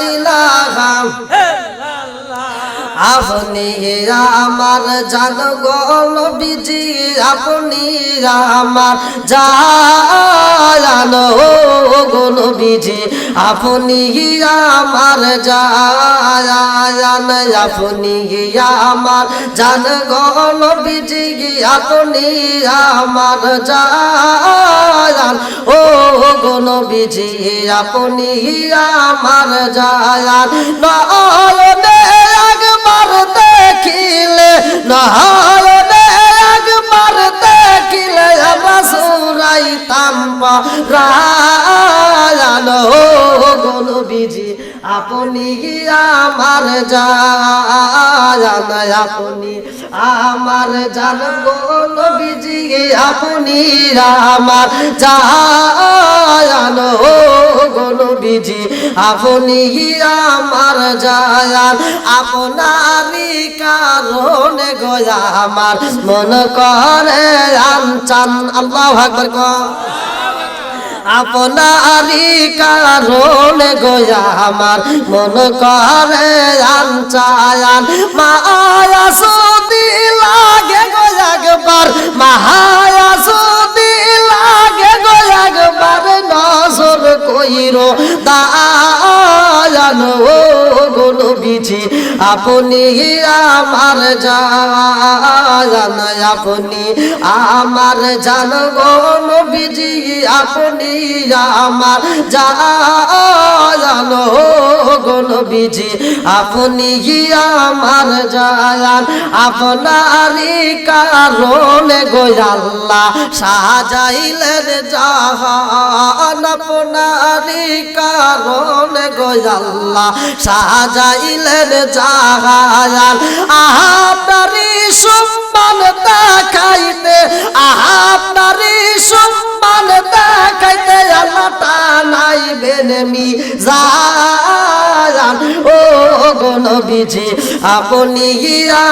ইলাহা আপনি আমার জান গো নবীজি আপনি আমার জান গো নবীজি আপনি আমার জান আপনি আমার জান গো নবীজি আপনি আমার জান ও গো নবীজি আপনি আমার জান নয়নে একবার দেখিলে নয়নে একবার দেখিলে আমরা সুরাইতাম পরায়ণ গো নবীজি আপনি আমার জান আপনি আমার জান গো নবীজি আপনি আমার জান গো নবীজি আপনি আমার জান আপনারই কারণে গো আমার মন করে আনচান আল্লাহু আকবার কো আপনারই কারণে গো আমার মন করে আনচান মায়া সুদি লাগে গো একবার মায়া সুদি লাগে গো একবার নজর কইরো দায়ান ও গো নবীজি আপনি আমার জান আপনি আমার জান গো নবীজি আপনি আমার জান গো নবীজি আপনি আমার জান আপনারই কারণে গো আল্লাহ সাজাইলেন জাহান আপনারই কারণে গো আল্লাহ সাজাইলেন জাহান আপনারই সম্মান দেখাইতে আপনারই সম্মান দেখাইতে আল্লাহ টানাইবেন মিজান ও গো নবীজি আপনি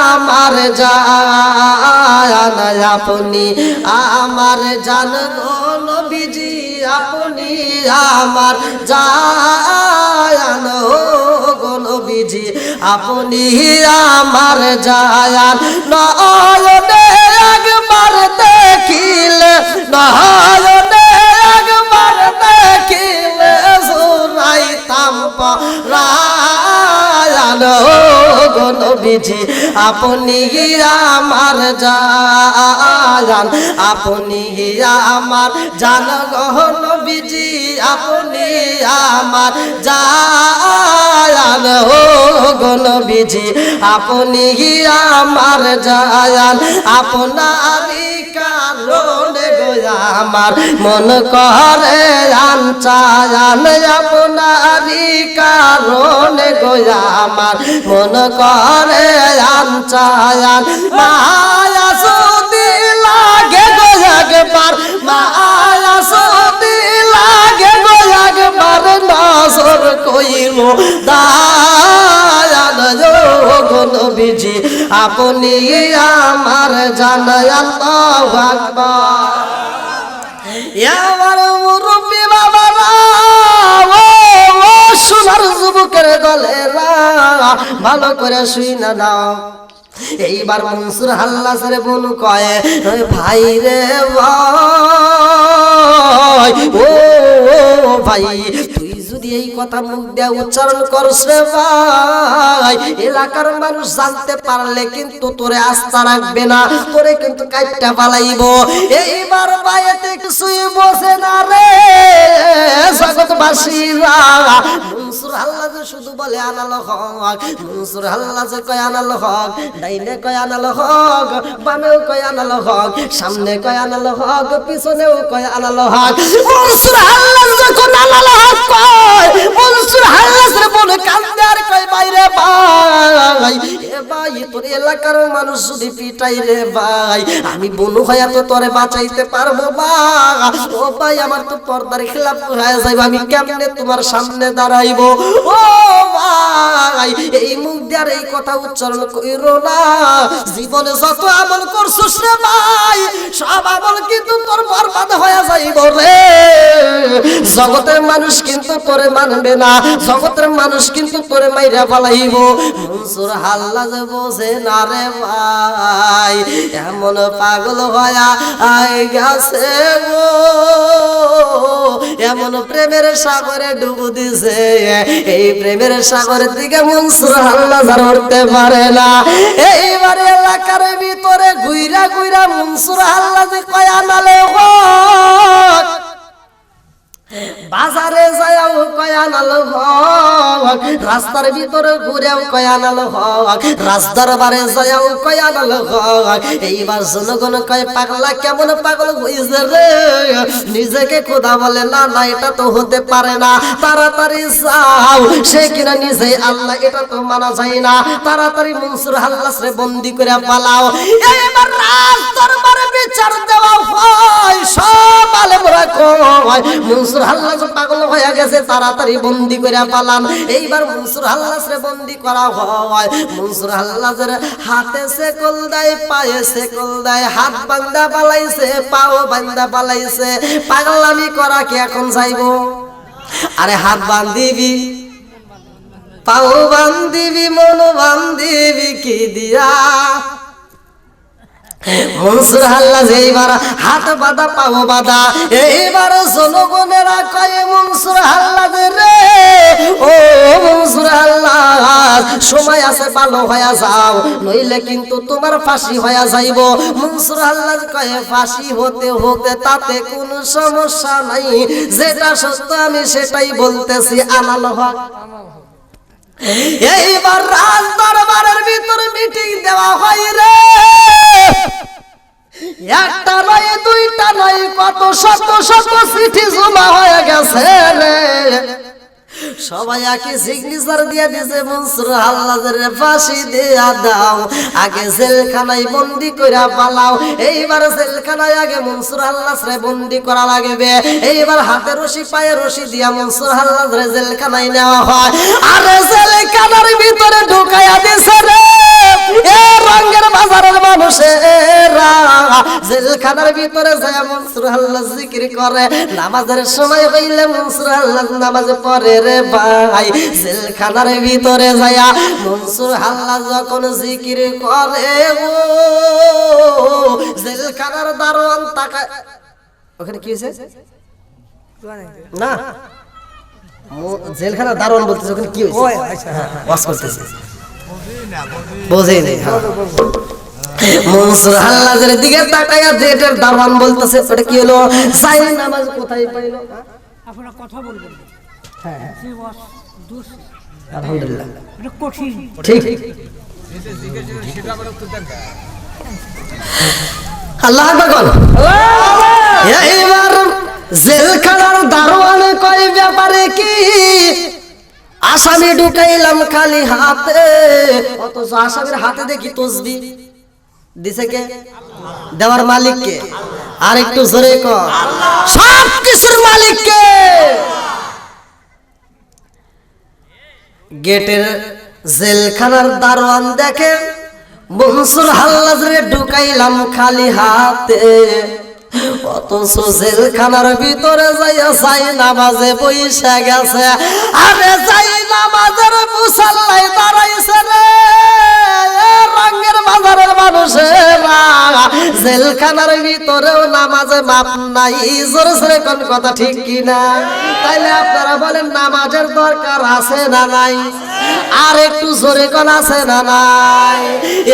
আমার জান আপনি আমার জান গো নবীজি আপনি আমার জান ও গো নবীজি আপনি আমার জান নয়নে একবার দেখিলে নয়নে একবার দেখিলে সুরাইতাম পরায়ণ গো নবীজি আপনি আমার জান আপনি আমার জান গো নবীজি আপনি আমার জান গো নবীজি আপনি আমার জান আপনারই কারণে গো আমার মন করে আনচান আপনারই কারণে গো আমার মন করে আনচান মায়া যদি লাগে গো একবার মায়া যদি লাগে গো একবার নজর কইল দায়াল গো নবীজি আপনি আমার জান আল্লাহু আকবার। আমার মুরব্বি বাবারা ও সোনার যুবকের দলেরা ভালো করে শুই না নাও। এইবার মনসুর হাল্লাসের বোন কয়ে ভাই রে ভাই ও ভাই তুই যদি এই কথা মুখ দিয়ে উচ্চারণ করছ রে ভাই এলাকার মানুষ জানতে পারলে কিন্তু তোরে আস্থা রাখবে না, তোরে কিন্তু কাইটটা পালাইব। এইবার ভাইতে কিছুই বসে না রে জগৎবাসীরা। মনসুর হাল্লাস শুধু বলে আনাল হক, মনসুর হাল্লাস কয় আনাল হক, ডাইনে কয় আনাল হক, বামেও কয় আনাল হক, সামনে কয় আনাল হক, পিছনেও কয় আনাল হক। মনসুর হাল্লাস যখন আনাল হক কয় মনসুর হাল্লাসের বলে কান্দে আর কয় বাইরে ভাই এ ভাই তোর এলাকার মানুষ যদি পিটাই রে ভাই আমি বনু হইয়া তো তোরে বাঁচাইতে পারবো বা ও ভাই আমার তো পর্দার খেলাপ হয়ে যাইব, আমি কেমনে তোমার সামনে দাঁড়াইবো ও ভাই এই মুখ দিয়ে আর এই কথা উচ্চারণ কইরো না। জীবনে যত আমল করছিস রে ভাই সব আমল কিন্তু তোর বরবাদ হয়ে যাইব রে। জগতের মানুষ কিন্তু তোরে মানবে না, জগতের মানুষ কিন্তু তোরে মাইরা পালাইব। মনসুর হাল্লাস বোঝে না রে ভাই এমন পাগল হয়া আই গেছে গো, এমন প্রেমের সাগরে ডুবু দিছে এই প্রেমের সাগরের দিকে মনসুর হাল্লাস আর উঠতে পারে না। এইবার এলাকার ভিতরে ঘুইরা ঘুইরা মনসুর হাল্লাস কয় আনালে হক, বাজারে যাও কয় আনাল হক, রাস্তার ভিতরে ঘুরেও কয় আনাল হক, রাস্তার বারে যাও কয় আনাল হক। এইবার জনগণ কয় পাগলা কেমন পাগল হইছে রে, নিজেকে খোদা বলে না না এটা তো হতে পারে না, তাড়াতাড়ি যাও সে কিনা নিজে আল্লাহ এটা তো মানা যায় না, তাড়াতাড়ি মনসুর হাল্লাস রে বন্দি করে পালাও। এইবার রাজ দরবারে বিচার দেওয়া হয়, সব আলেমরা কয় মনসুর হাল্লাস পাগল হয়ে গেছে তাড়াতাড়ি বন্দি করে পালান। এইবার মনসুর হাল্লাস রে বন্দি করা হয়। মনসুর হাল্লাসের হাতে সেকল দেয়, পায়ে সেকল দেয়, হাত বান্ধা পালাইছে, পাও বান্ধা পালাইছে। পাগলামি করা কি এখন যাইবো? আরে হাত বান্ধিবি, পাও বান্ধিবি, মন বান্ধিবি কি দিয়া? মনসুর হাল্লাস এইবার হাত বাঁধা পাও বাঁধা। এইবার জনগণেরা কয় মনসুর হাল্লাস রে ও মনসুর হাল্লাস সময় আছে ভালো হয়ে যাও নইলে কিন্তু তোমার ফাঁসি হয়ে যাইব। মনসুর হাল্লাস কয় ফাঁসি হতে হতে তাতে কোনো সমস্যা নাই, যেটা সত্য আমি সেটাই বলতেছি আনাল হক। এইবার রাজ দরবারের ভিতরে মিটিং দেওয়া হয় রে, একটা নয় দুইটা নয় কত শত শত চিঠি জমা হয়ে গেছে রে। সবাই আগে সিগনেচার দিয়ে দিয়েছে মনসুর হাল্লাসের ফাঁসি দিয়া দাও, আগে জেলখানায় বন্দি কইরা পালাও। এইবার জেলখানায় আগে মনসুর হাল্লাস রে বন্দি করা লাগবে। এইবার হাতে রশি পায়ে রশি দিয়া মনসুর হাল্লাস রে জেলখানায় নেওয়া হয়। আরে জেলখানার ভিতরে ঢুকাইয়া দিছে রে এ রঙের বাজারের মানুষেরা। জেলখানার ভিতরে যায় মনসুর হাল্লাস জিকির করে, নামাজের সময় হইলে মনসুর হাল্লাস নামাজ পড়ে রে ভাই। জেলখানার ভিতরে যায় মনসুর হাল্লাস যখন জিকির করে ও জেলখানার দারোয়ান তাকায়। ওখানে কি হয়েছে না জেলখানার দারোয়ান বলতেছে ওখানে কি হয়েছে ওয়াজ করতেছে বোঝেই নেই। মনসুর হাল্লাসের দিকে তাকায়া যেটার দারোয়ান বলতেছে ওটা কি হলো, সাই নামাজ কোথায় পাইলো? আপনারা কথা বলবেন। হ্যাঁ যে ওয়াজ দোষ আলহামদুলিল্লাহ এটা কঠিন। ঠিক আল্লাহ আকবার। আসামি ঢুকাইলাম খালি হাতে, অথচ আসামির হাতে দেখি তসবিহ। দিছে কে? দেওয়ার মালিক কে? আর একটু জোরে কর, সব কিছুর মালিক কে? গেটের জেলখানার দারোয়ান দেখে মনসুর হাল্লাজরে ঢুকাইলাম খালি হাতে, অথচ জেলখানার ভিতরে যাইয়া যাই নামাজে বইসা গেছে। আরে যাই নামাজের মুসাল্লায় দাঁড়াইছে রে রঙের বাজারের মানুষেরা, জেলখানার ভিতরেও নামাজে মাপ নাই। জোরে জোরে কোন কথা ঠিক কিনা? তাইলে আপনারা বলেন নামাজের দরকার আছে না নাই? আর একটু জোরে কোন আছে না নাই?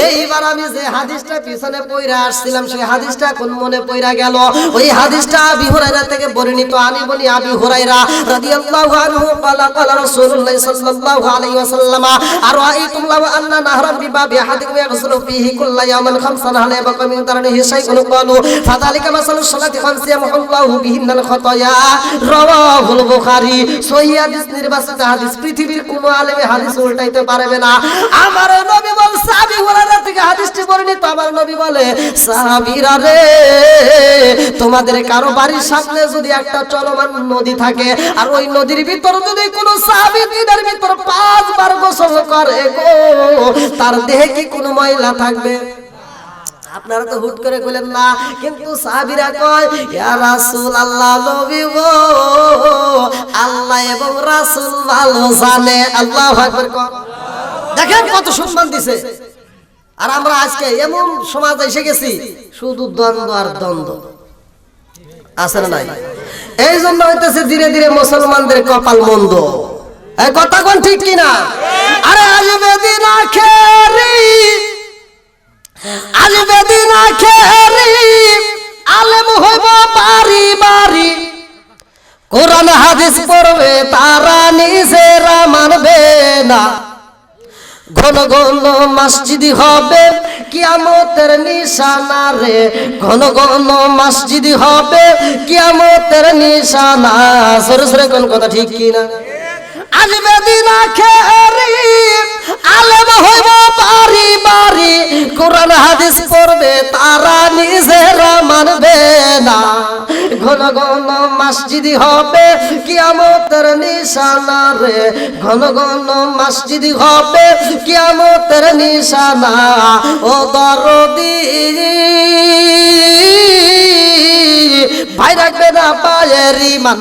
এইবার আমি যে হাদিসটা পিছনে পইরা আসছিলাম সেই হাদিসটা কোন মনে পইরা গেল। ওই হাদিসটা আবি হুরায়রা থেকে বর্ণিত। আমি বলি আবি হুরায়রা রাদিয়াল্লাহু আনহু ক্বালা ক্বালা রাসূলুল্লাহ সাল্লাল্লাহু আলাইহি ওয়াসাল্লাম আরাআইতুম লাউ আন্না নাহরান বিবাবি আহাদিকুম ইয়াগসিলু ফীহি কুল্লা ইয়াওমিন খামসান হাল ইয়াবকা মিন দারনিহি শাইউন ক্বালু ফাযালিকা মাসালুস সালাতি খামসি ইয়ামহুল্লাহু বিহিন্নাল খাতায়া। রাওয়াহুল বুখারী। সহিহ হাদিস, নির্বাচিত হাদিস। পৃথিবীর কোন আলেমে হাদিস উল্টাইতে পারবে না। আমার নবী বলেন, সাহাবী হুরায়রা থেকে হাদিসটি বর্ণিত। আমার নবী বলে, সাহাবীরা রে, তোমাদের কারো বাড়ির সামনে যদি একটা চলমান নদী থাকে আর ওই নদীর ভিতর যদি কোনো সাহাবী দিনের ভিতর 5 বার গোসল করে গো, তার দেহে কি কোনো ময়লা থাকবে? আপনারা তো হুট করে কইলেন না, কিন্তু সাহাবীরা কয়, ইয়া রাসূলুল্লাহ, নবী গো, আল্লাহ এবং রাসূল ভালো জানে। আল্লাহু আকবার কর। দেখেন কত সম্মান দিছে। আর আমরা আজকে এমন সমাজ এসে গেছি, শুধু দ্বন্দ্ব আর দ্বন্দ্ব, আছে না নাই? এই জন্য হইতেছে ধীরে ধীরে মুসলমানদের কপাল মন্দ। এই কথা কোন ঠিক কিনা? আরে আসবে দিন আখেরি, আসবে দিন আখেরি, আলেম হইব বাড়ি বাড়ি, কোরআন হাদিস পড়বে তারা নিজেরা মানবে না। ঘন ঘন মসজিদ হবে কিয়ামতের নিশানা রে, ঘন ঘন মসজিদ হবে কিয়ামতের নিশানা। সরে সরে কোন কথা ঠিক কিনা? আসবে দিন আখেরি, আলেম হইব বাড়ি বাড়ি, কোরআন হাদিস পড়বে তারা নিজেরা মানবে না। ঘন ঘন মসজিদ হবে কিয়ামতের নিশানা রে, ঘন ঘন মসজিদ হবে কিয়ামতের নিশানা। ও দরদি ভাই রাখবে না পায়ের ইমান,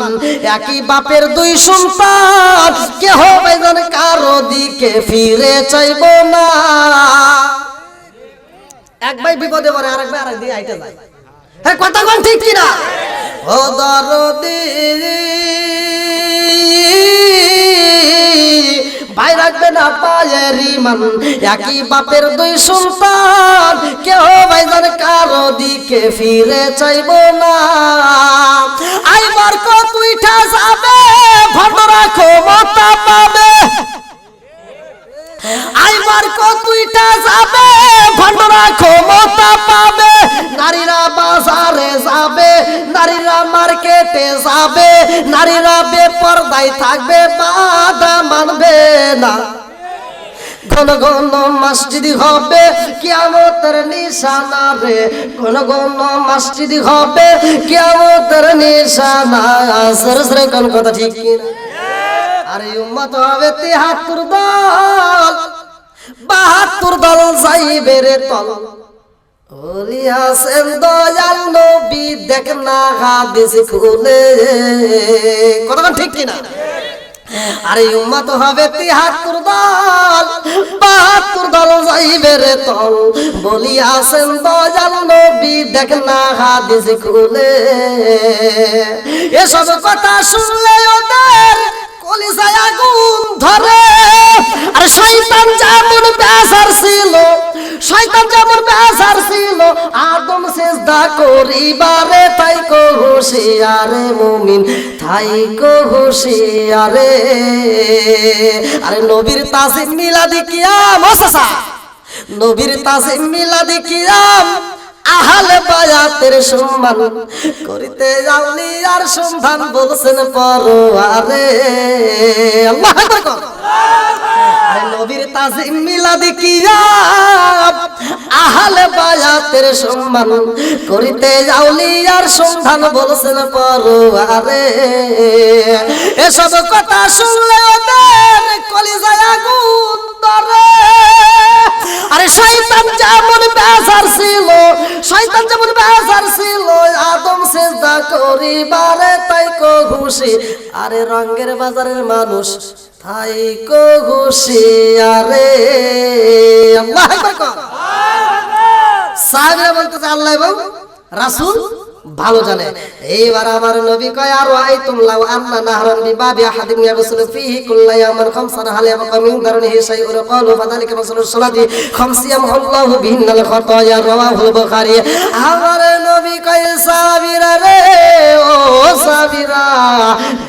একই বাপের 2 সন্তান, কেহ ভাইজান কারো দিকে ফিরে চাইব না। এক ভাই বিপদে পড়ে আরেক ভাই আরেক দিকে আইতে যায়। হ্যাঁ, কথা কোন ঠিক কিনা? ও দরদি ভাই রাখবে না পায়ের ইমান, একই বাপের 2 সন্তান, কেউ ভাইজান কারো দিকে ফিরে চাইব না। আইবার কত উঠা যাবে, ভটরা ক্ষমতা পাবে। আইবার কত উঠা যাবে, ভটরা ক্ষমতা পাবে। নারীরা বাজারে যাবে, নারীরা মার্কেটে যাবে, নারীরা বেপরদায় থাকবে, বাধা মানবে না। ঘন ঘন মসজিদ হবে কিয়ামতের নিশানা রে, ঘন ঘন মসজিদ হবে কিয়ামতের নিশানা। সরে সরে কোন কথা ঠিক কিনা? আরে উম্মত হবে 73 দল, 72 দল যাইবে রে তল। ওলি হাসেন দয়াল নবী দেখ না হাদিস খুলে। কথা ঠিক কিনা? আরে উম্মত হবে 73 দল, 72 দল যাইবে রে তল। বলি আছেন দয়াল নবী দেখ না হাদিস খুলে। এসব কথা শুনলে ওদের কলিজায় আগুন ধরে। আর শয়তান যেমন বেজার ছিল, শয়তান যেমন বেজার ছিল আদম সিজদা করিবারে, তাই কো হুঁশিয়ারে মুমিন, তাই কো হুঁশিয়ারে। আরে নবীর তাজিম মিলাদি কিয়াম, ও চাচা, নবীর তাজিম মিলাদি কিয়াম আহলে বায়াতের সম্মান করিতে যাওনি আর সন্ধান বলছেন পরোয়ারে আল্লাহু আকবার আরে নবীর তাজিম মিলাদ কিয়াম আহলে বায়াতের সম্মান করিতে যাওনি আর সন্ধান বলছেন পরোয়ারে এসব কথা শুনলে ওদের কলিজায় আগুন ধরে আরে শয়তান যেমন বেজার ছিল শয়তান যেমন বেজার ছিল আদম সিজদা করিবারে তাই কো খুশি আরে রঙের বাজারের মানুষ তাই কো খুশি আরে আল্লাহু আকবার সাহাবীরা বলতেছে আল্লাহ এবং রাসূল ভালো জানে এইবার আমার নবী কয় আর আইতুম লাউ আন্না নাহরান বিবাবি আহাদিম ইয়াগসুলু ফিহি কুল্লা ইয়ামান খামসান হাল ইয়াবকা মিন দারনিহি শাইউন ক্বালু ফাযালিকা মাসালুস সালাতি খামসিয়াম আল্লাহু বিহিন্নাল খাতায়া রাওয়াহুল বুখারী আমার নবী কয় সাহাবীরা রে ও সাহাবীরা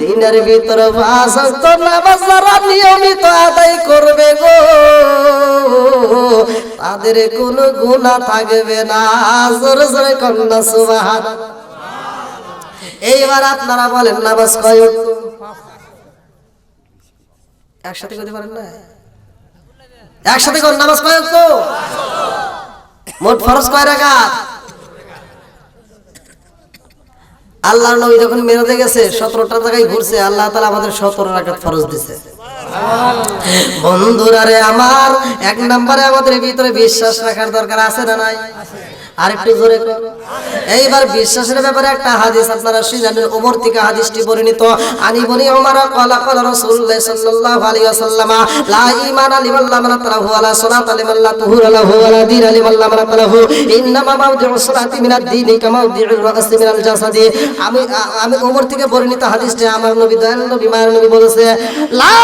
দিনের ভিতর পাঁচ ওয়াক্ত নামাজ যারা নিয়মিত আদায় করবে গো তাদের কোনো গুনাহ থাকবে না জোরে জোরে কন্না সুবহানাল্লাহ এইবার আপনারা বলেন নামাজ কয় ওয়াক্ত একসাথে করতে পারেন না একসাথে কোন নামাজ কয় ওয়াক্ত মোট ফরজ কয় রাকাত আল্লাহর নবী যখন মেরাজে গেছে 17টা জায়গায় ঘুরছে আল্লাহ তাআলা আমাদের 17 রাকাত ফরজ দিয়েছে বন্ধুরা রে আমার এক নম্বরে আমাদের ভিতরে বিশ্বাস রাখার দরকার আছে না নাই আরেকটু জোরে করো এইবার বিশ্বাসের ব্যাপারে একটা হাদিস আপনারা শুনেন ওমর থেকে হাদিসটি বর্ণিত আনি বনি ওমর ক্বালা ক্বালা রাসূলুল্লাহ সাল্লাল্লাহু আলাইহি ওয়াসাল্লাম লা ঈমানা লিমান লা মানাতাহু ওয়ালা সালাতা লিমান লা তুহুরা লাহু ওয়ালা দীনা লিমান লা মানাতাহু ইন্নামা মাউদিউস সালাতি মিনাদ দীনি কামা মাউদিউর রাসি মিনাল জাসাদি আমি ওমর থেকে বর্ণিত হাদিসটি আমার নবী দয়াল নবী মায়ের নবী বলেছে লা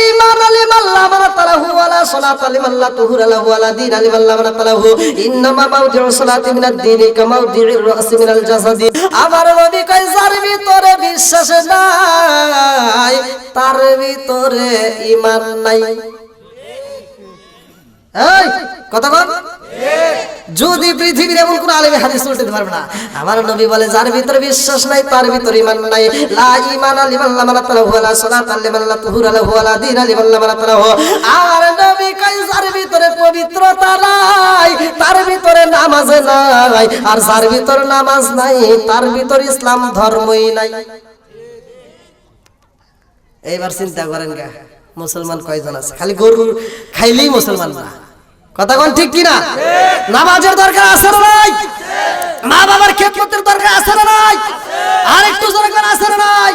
ঈমানা লিমান লা মানাতাহু ওয়ালা সালাতা লিমান লা তুহুরা লাহু ওয়ালা দীনা লিমান লা মানাতাহু ইন্নামা মাউদিউস মিনাদ দীনি কামাউদিউর রাসি মিনাল জাসাদি আমার নবী কয় যার ভিতরে বিশ্বাস নাই তার ভিতরে ঈমান নাই এই কথা বল যদি পৃথিবীর এমন কোন আলেম হাদিস উল্টে দিতে পারবে না আমার নবী বলে যার ভিতরে বিশ্বাস নাই তার ভিতরে ঈমান নাই লা ঈমানা লিমান লা মানাতাহু ওয়ালা সালাতা লিমান লা তুহুরা লাহু ওয়ালা দীনা লিমান লা মানাতাহু আমার নবী কয় যার ভিতরে পবিত্রতা নাই তার ভিতরে নামাজ নাই আর যার ভিতরে নামাজ নাই তার ভিতরে ইসলাম ধর্মই নাই এইবার চিন্তা করেন গা মুসলমান কয়জন আছে খালি গরু খাইলেই মুসলমান না কথা কোন ঠিক কি না নামাজের দরকার আছে না নাই মা বাবার খেদমতের দরকার আছে না নাই আরেকটু জোরে করে আছে না নাই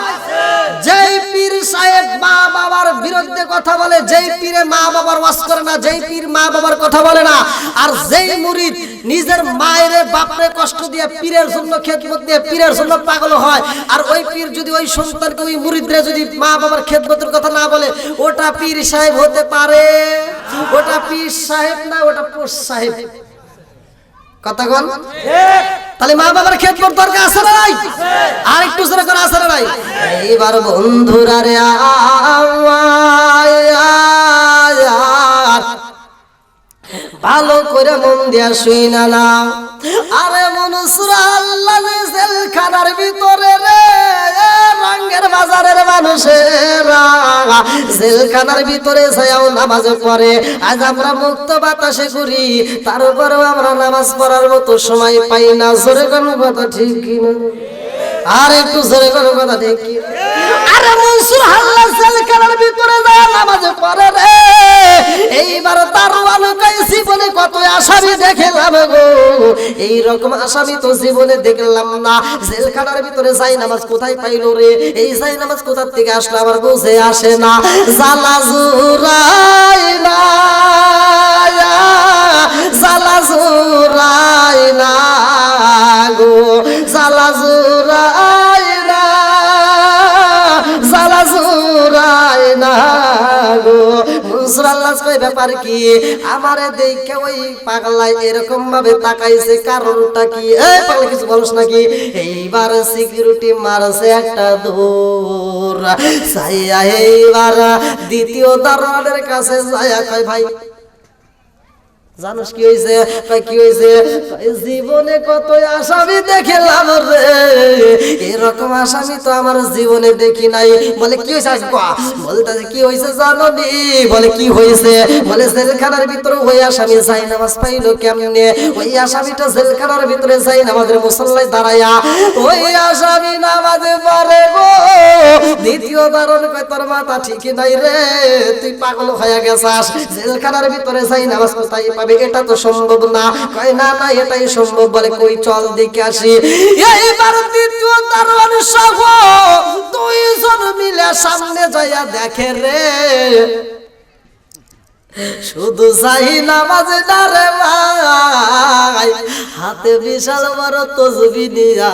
যেই পীর সাহেব মা বাবার বিরুদ্ধে কথা বলে যেই পীরে মা বাবার ওয়াজ করে না যেই পীর মা বাবার কথা বলে না আর যেই মুরিদ নিজের মায়ের বাপরে কষ্ট দিয়ে পীরের জন্য খেদমত দিয়ে পীরের জন্য পাগল হয় আর ওই পীর যদি ওই সন্তানকে ওই মুরিদরে যদি মা বাবার খেদমতের কথা না বলে ওটা পীর সাহেব হতে পারে ওটা পীর সাহেব না ওটা পোষ সাহেব কথা কোন তাহলে মা বাবার খেদমত দরকার আছে না নাই আর একটু জোরে করে আছে না নাই এইবার বন্ধুরা রে ভালো করে মন দিয়া শুইনা নাও আরে মনসুরা আল্লাহ জেলখানার ভিতরে রে রঙের বাজারের মানুষেরা জেলখানার ভিতরে যাও নামাজ পড়ে আজ আমরা মুক্ত বাতাসে ঘুরি তারপরেও আমরা নামাজ পড়ার মতো সময় পাই না জোরে কোনো কথা ঠিক কিনা আর একটু জোরে কোনো কথা ঠিক কিনা আরে মনসুর আল্লাহ জেলখানার ভিতরে যায় নামাজ পড়ে রে এইবার তার আলোকায় জীবনে কত আসামি দেখলাম গো এইরকম আসামি তো জীবনে দেখলাম না জেলখানার ভিতরে যাই নামাজ কোথায় পাইলো রে এই যাই নামাজ কোথা থেকে আসলো আমার বুঝে আসে না জালা জুরাই না জালা জুরাই না গো জালা জুরাই না জালা জুরাই না গো মুসরাল্লাহ কই ব্যাপার কি আমারে দেখে ওই পাগলাই এরকম ভাবে তাকাইছে কারণটা কি এই পাগলা কিছু বলছ নাকি এইবার সিকিউরিটি মারছে একটা দৌড় সাইয়া এইবার দ্বিতীয় দারোয়ানের কাছে যায় কই ভাই জানোস কি হয়েছে? কি হয়েছে? জীবনে কত আসামি দেখলাম রে, এরকম আসামি তো আমার জীবনে দেখি নাই। বলে কি হয়েছে? বলতে কি হয়েছে জানো নি? বলে কি হয়েছে? বলে জেলখানার ভিতরে ওই আসামি যাই নামাজ পাইলো কেমনে? ওই আসামিটা জেলখানার ভিতরে যাই নামাজের মুসল্লায় দাঁড়াইয়া ওই আসামি নামাজে পড়ে গো। দ্বিতীয় দারণ কয় তোর মাথা ঠিক নাই রে, তুই পাগল হয়ে গেছাস। জেলখানার ভিতরে যাই নামাজ কোথায় পাবে? এটা তো সম্ভব না। কয় না না এটাই সম্ভব। বলে কই চল দেখে আসি। এইবার দ্বিতীয় দারোয়ান সহ দুইজন মিলে সামনে যাইয়া দেখে রে, শুধু যাই নামাজে দাঁড়ে ভাই, হাতে বিশাল বড় তসবি নিয়া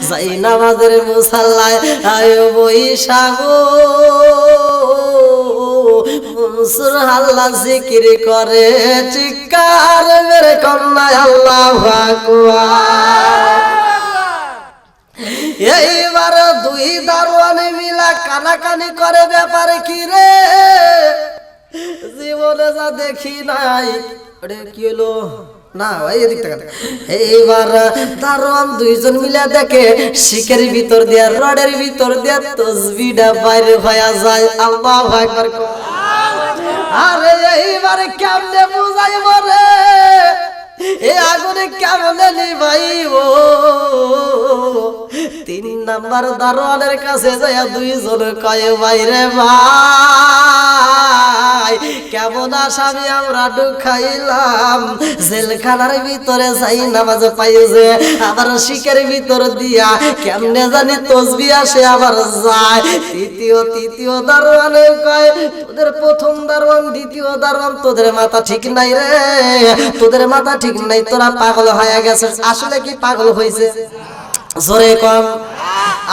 যাই নামাজের মুসাল্লায় আয় বৈশাখ মনসুর আল্লাহ জিকির করে, চিৎকার মেরে কন্যা আল্লাহু আকবার। এইবার দুই দারোয়ানে মিলা কানাকানি করে, ব্যাপারে কি রে? জীবনে যা দেখি নাই। ওরে কি হলো? না ভাই এদিক থেকে। এইবার দারোয়ান দুইজন মিলে দেখে শিকের ভিতর দিয়া রডের ভিতর দিয়া তসবিহটা বাইরে হয়ে যায়। আল্লাহু আকবার। আরে এইবার কেমনে বুঝাইব রে? এ আগুনে কেমনে নিভাইব? তিন নাম্বার দারোয়ানের কাছে যায় দুইজন কয় বাইরে ভাই, কেমন আসামি আমরা ঢুকাইলাম জেলখানার ভিতরে যাই নামাজ পাইছে, আবার শিকের ভিতর দিয়া কেমনে জানি তসবিহ আসে আবার যায়। তৃতীয় দারোয়ানে কয় তোদের প্রথম দারোয়ান দ্বিতীয় দারোয়ান তোদের মাথা ঠিক নাই রে, তোদের মাথা ঠিক নাই, তোরা পাগল হয়ে গেছে। আসলে কি পাগল হয়েছে? জোরে কম,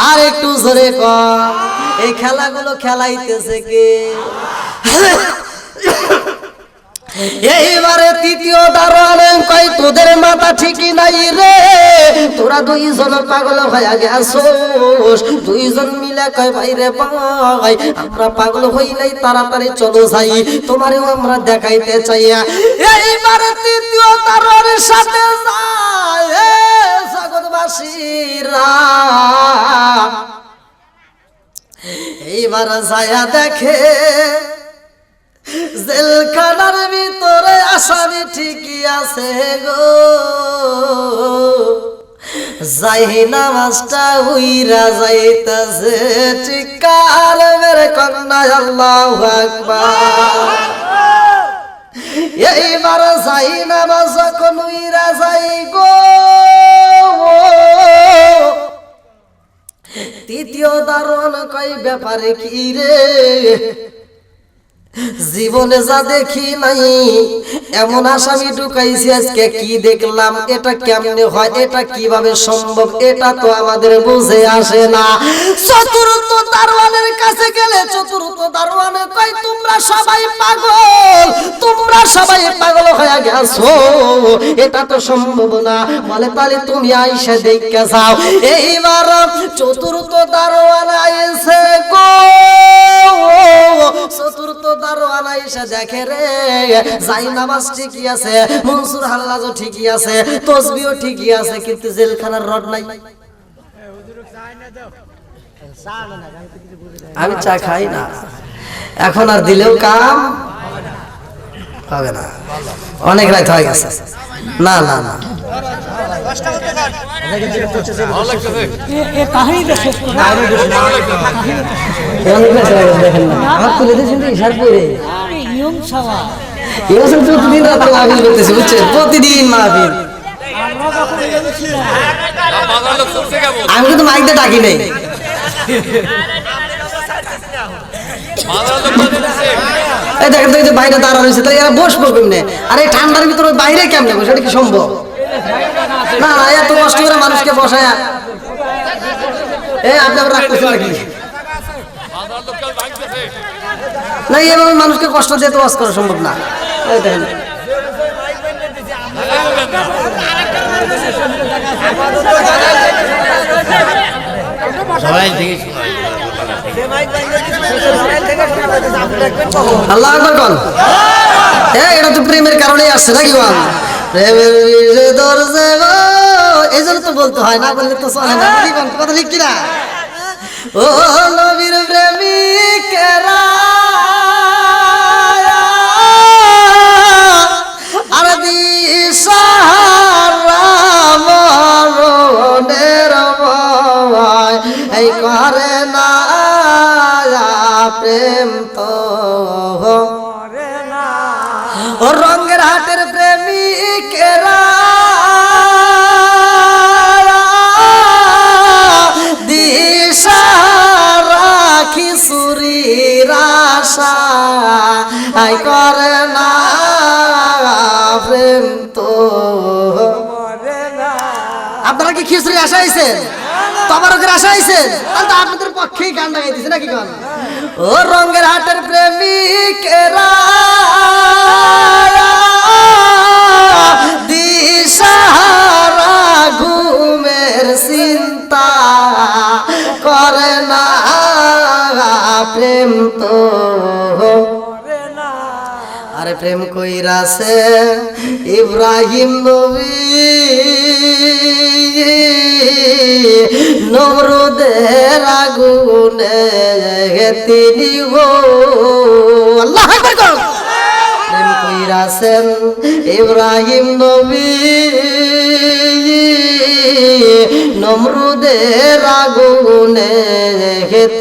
আর একটু জোরে কম। এই খেলাগুলো খেলাইতেছে কে? এইবারে তৃতীয় দারোয়ানে কয় তোদের মাথা ঠিকই নাই রে, তোরা দুইজন পাগল হয়ে গেছোস। দুইজন মিলে কয় ভাই রে ভাই, আমরা পাগল হই নাই, তাড়াতাড়ি চলো যাই, তোমারেও আমরা দেখাইতে চাই। এইবারে তৃতীয় দারোয়ানের সাথে যায় জগৎবাসীরা। এইবার যায়া দেখে জেলখানার ভিতরে আসামি ঠিকই আছে গো, যাই নামাজটা উইরা যাইতাছে, চিৎকার মেরে কন্যা আল্লাহু আকবার। এইবার যাই নামাজ যখন উইরা যাই গো, তৃতীয় দারোয়ান কয় ব্যাপারে কি রে? জীবনে যা দেখি নাই এমন আসামি ঢুকাইছি, আজকে কি দেখলাম? এটা কেমনে হয়? এটা কিভাবে সম্ভব? এটা তো আমাদের বুঝে আসে না। চতুর্থ দারোয়ানের কাছে গেলে চতুর্থ দারোয়ানে কয় তোমরা সবাই পাগল, তোমরা সবাই পাগল হয়ে গেছো, এটা তো সম্ভব না। বলে তাহলে তুমি আইসা দেখে যাও। এইবার চতুর্থ দারোয়ান আইছে গো, চতুর্থ দারোয়ান আইসা দেখে রে যাই নামাজ ঠিকই আছে, মনসুর হাল্লাজও ঠিকই আছে, তসবিও ঠিকই আছে, কিন্তু জেলখানার রড নাই। আমি চা খাই না, এখন আর দিলেও কাম হবে না, অনেক রাত হয়ে গেছে। না না না প্রতিদিন মাহফিল। আমি কিন্তু মাইক দিয়ে ডাকি নেই। দেখেন তো বাইরে দাঁড়ানো হয়েছে, তাই এরা বসবো কেমনে? আর এই ঠান্ডার ভিতরে বাইরে কেমনে বসে? এটা কি সম্ভব? না না, এত কষ্ট করে মানুষকে বসায় আপনি আবার রাগ করছেন নাকি? না, এভাবে মানুষকে কষ্ট দিয়ে তো ওয়াজ করা সম্ভব না। সবাই দেখে আল্লাহ আকবার কোন এটা তো প্রেমের কারণেই আসছে নাকি কোন প্রেমের বিষে ধরছে গো এই জন্য তো বলতে হয় না বললে তো চলে না কি কোন কথা ঠিক কিনা ও নবীর প্রেমিকেরা আর দিশাহারা মরণের ভয় এই করে না প্রেম তো ও রঙের হাটের প্রেমিকেরা দিশাহারা খিচুড়ির আশা আই করে না প্রেম তো আপনারা কি খিচুড়ি আশা হয়েছেন তবারকের আশা হয়েছেন তাহলে তো আপনাদের পক্ষেই গান লাগাইতেছে নাকি গান ও রঙের হাটের প্রেমিকেরা দিশাহারা ঘুমের চিন্তা করে না প্রেম তো আরে প্রেম কইরাছে ইব্রাহিম নবী নমরুদের আগুনে তিনি গো আল্লাহু আকবার প্রেম কইরাছেন ইব্রাহিম নবী নমরুদের আগুনে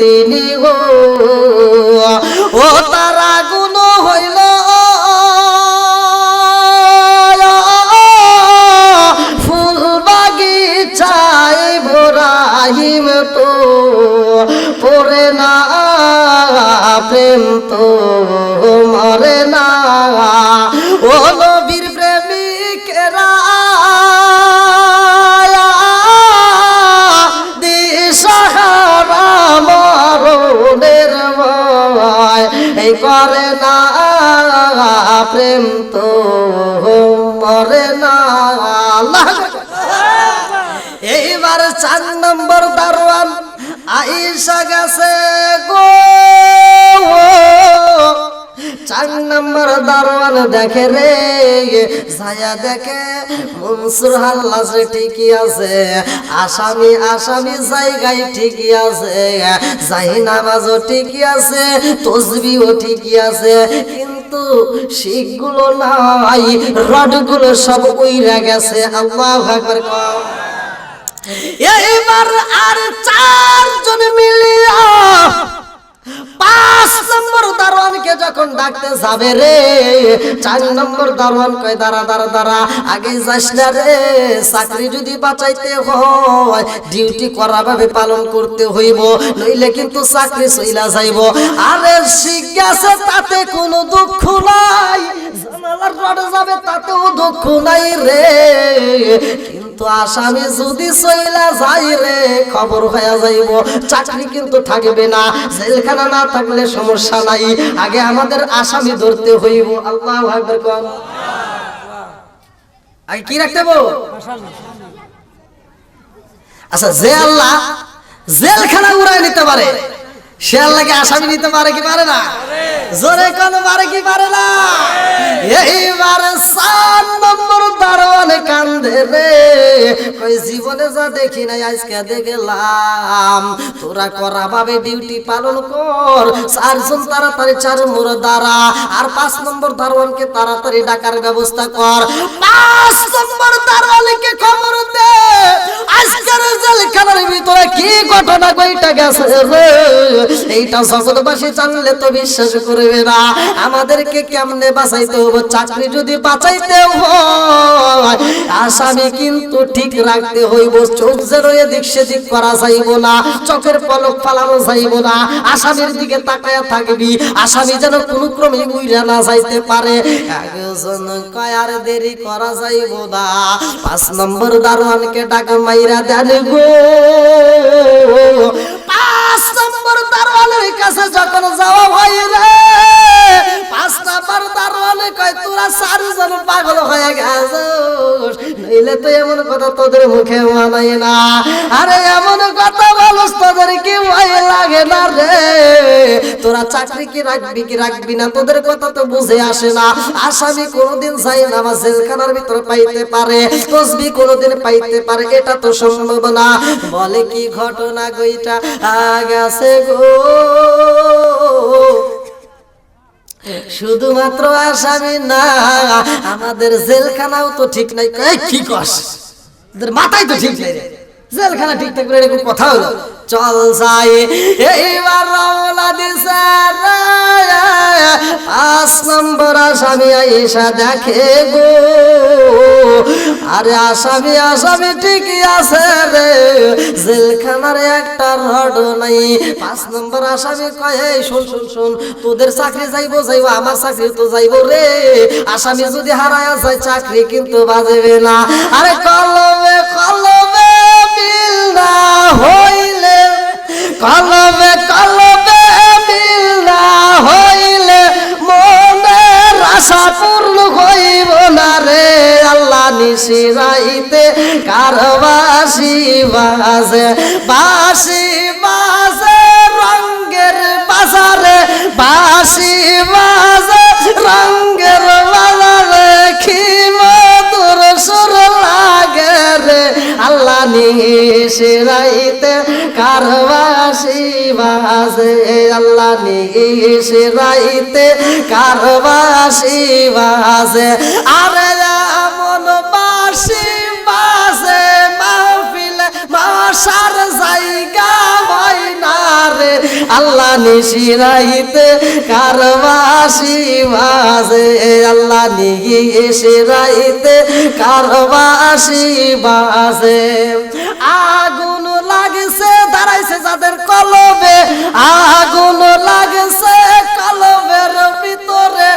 তিনি গো ও তার আগুন হইল ফুল বাগিচায় ইব্রাহিম তো পড়ে না প্রেম তো মরে না ও নবীর প্রেমিকেরা দিশাহারা মরণের ভয় এই করে না প্রেম তো মরে না এইবার 4 নম্বর দারোয়ান আইসা গেছে গো 4 নম্বর দারোয়ান দেখে রে ছায়া দেখে মনসুর হাল্লাস ঠিকই আছে আসামি জায়গায় ঠিকই আছে যাই নামাজও ঠিকই আছে তসবিহও ঠিকই আছে কিন্তু শিখগুলো নাই রডগুলো সব উইরা গেছে আল্লাহু আকবার এইবার আর 4 জন মিলিয়া 5 নম্বর দারোয়ানকে যখন ডাকতে যাবে রে 4 নম্বর দারোয়ান কয় দাঁড়া আগে যাস না রে চাকরি যদি বাঁচাইতে হয় ডিউটি করাভাবে পালন করতে হইব নইলে কিন্তু চাকরি চইলা যাইব আরে শিজ্ঞাসে তাতে কোনো দুঃখ নাই জানালার রডে যাবে তাতেও দুঃখ নাই রে কিন্তু আসামি যদি চইলা যাই রে খবর হয়ে যাইব চাকরি কিন্তু থাকবে না জেলখানা না থাকলে সমস্যা নাই আগে আমাদের আসামি ধরতে হইব আল্লাহু আকবার কোন আগে কি রাখতে হবে আচ্ছা যে আল্লাহ জেলখানা উড়াই নিতে পারে সে আল্লাহকে আসামি নিতে পারে কি পারে না জোরে কোন পারে কি পারে না এইবার 4 নম্বর দারোয়ান কান্দে রে কই জীবনে যা দেখি নাই আজকে দেখলাম তোরা করা ভাবে ডিউটি পালন কর 4 জন তাড়াতাড়ি 4 মোর দাঁড়া আর 5 নম্বর দারোয়ানকে তাড়াতাড়ি ডাকার ব্যবস্থা কর 5 নম্বর দারোয়ানকে খবর দে আজকের জেলখানার ভিতরে কি ঘটনা কইটা গেছে রে এইটা জগৎবাসী জানলে তো বিশ্বাস করবে না আমাদেরকে কেমনে বাঁচাইতে হবে চাকরি যদি বাঁচাইতে হয় আসামি কিন্তু ঠিক রাখতে হইব চোখ যেন এদিক সেদিক করা যাইব না চোখের পলক ফালানো যাইব না আসামির দিকে তাকায়া থাকবি আসামি যেন কোনো ক্রমে উইরা না যাইতে পারে একজন কয় আর দেরি করা যাইব না 5 নম্বর দারোয়ানকে ডাক মাইরা দেন গো 5 নম্বর দারোয়ানের কাছে যখন যাওয়া হয় রে 5 নম্বর দারোয়ান কয় তোরা 4 জন পাগল হয়ে গেছিস নইলে তো এমন কথা তোদের মুখে মানায় না আরে এমন কথা বলস তোদের কি ভয় লাগে না রে তোরা চাকরি কি রাখবি না, তোদের কথা তো বুঝে আসে না। আসামি কোনোদিন যাই নামাজ জেলখানার ভিতরে পাইতে পারে, তসবি কোনোদিন পাইতে পারে, এটা তো সম্ভব না। বলে কি ঘটনা গইটা গেছে গো, শুধুমাত্র আসামি না, আমাদের জেলখানাও তো ঠিক নাই। কি কস, তোদের মাথায় তো ঠিক নাই, জেলখানা ঠিক থাকবে এরকম কথা হলো। চল যাই, এইবার রওনা দিছে 5 নম্বর আসামি আইসা দেখে গো, আরে আসামি ঠিকই আছে রে, জেলখানার একটা রড নাই। 5 নম্বর আসামি কয়, এই শোন শোন শোন, তোদের চাকরি যাইবো আমার চাকরি তো যাইবো রে, আসামি যদি হারায়া যায় চাকরি কিন্তু বাজবে না। আরে কলবে কলবে মিল না হইলে, কলবে কলবে মিল না হইলে মনের আশা পূর্ণ হইব না রে। আল্লাহ নিশিরাইতে কার বাঁশি বাজে, বাঁশি বাজে রঙ্গের বাজারে, বাঁশি বাজে রঙ্গের বাজারে, কি মধুর সুর লাগে রে। আল্লাহ নিশিরাইতে কার বাঁশি বাজে, আল্লাহ নিশিরাইতে কার বাঁশি বাজে। আরে এমন বাঁশি বাজে মাহফিলে মাশার জায়গা হয় না রে। আল্লাহ নিশিরাইতে কার বাঁশি বাজে, আল্লাহ নিশিরাইতে কার বাঁশি বাজে। আগুন লাগছে দাঁড়াইছে যাদের কলবে, আগুন লাগছে কলবের ভিতরে,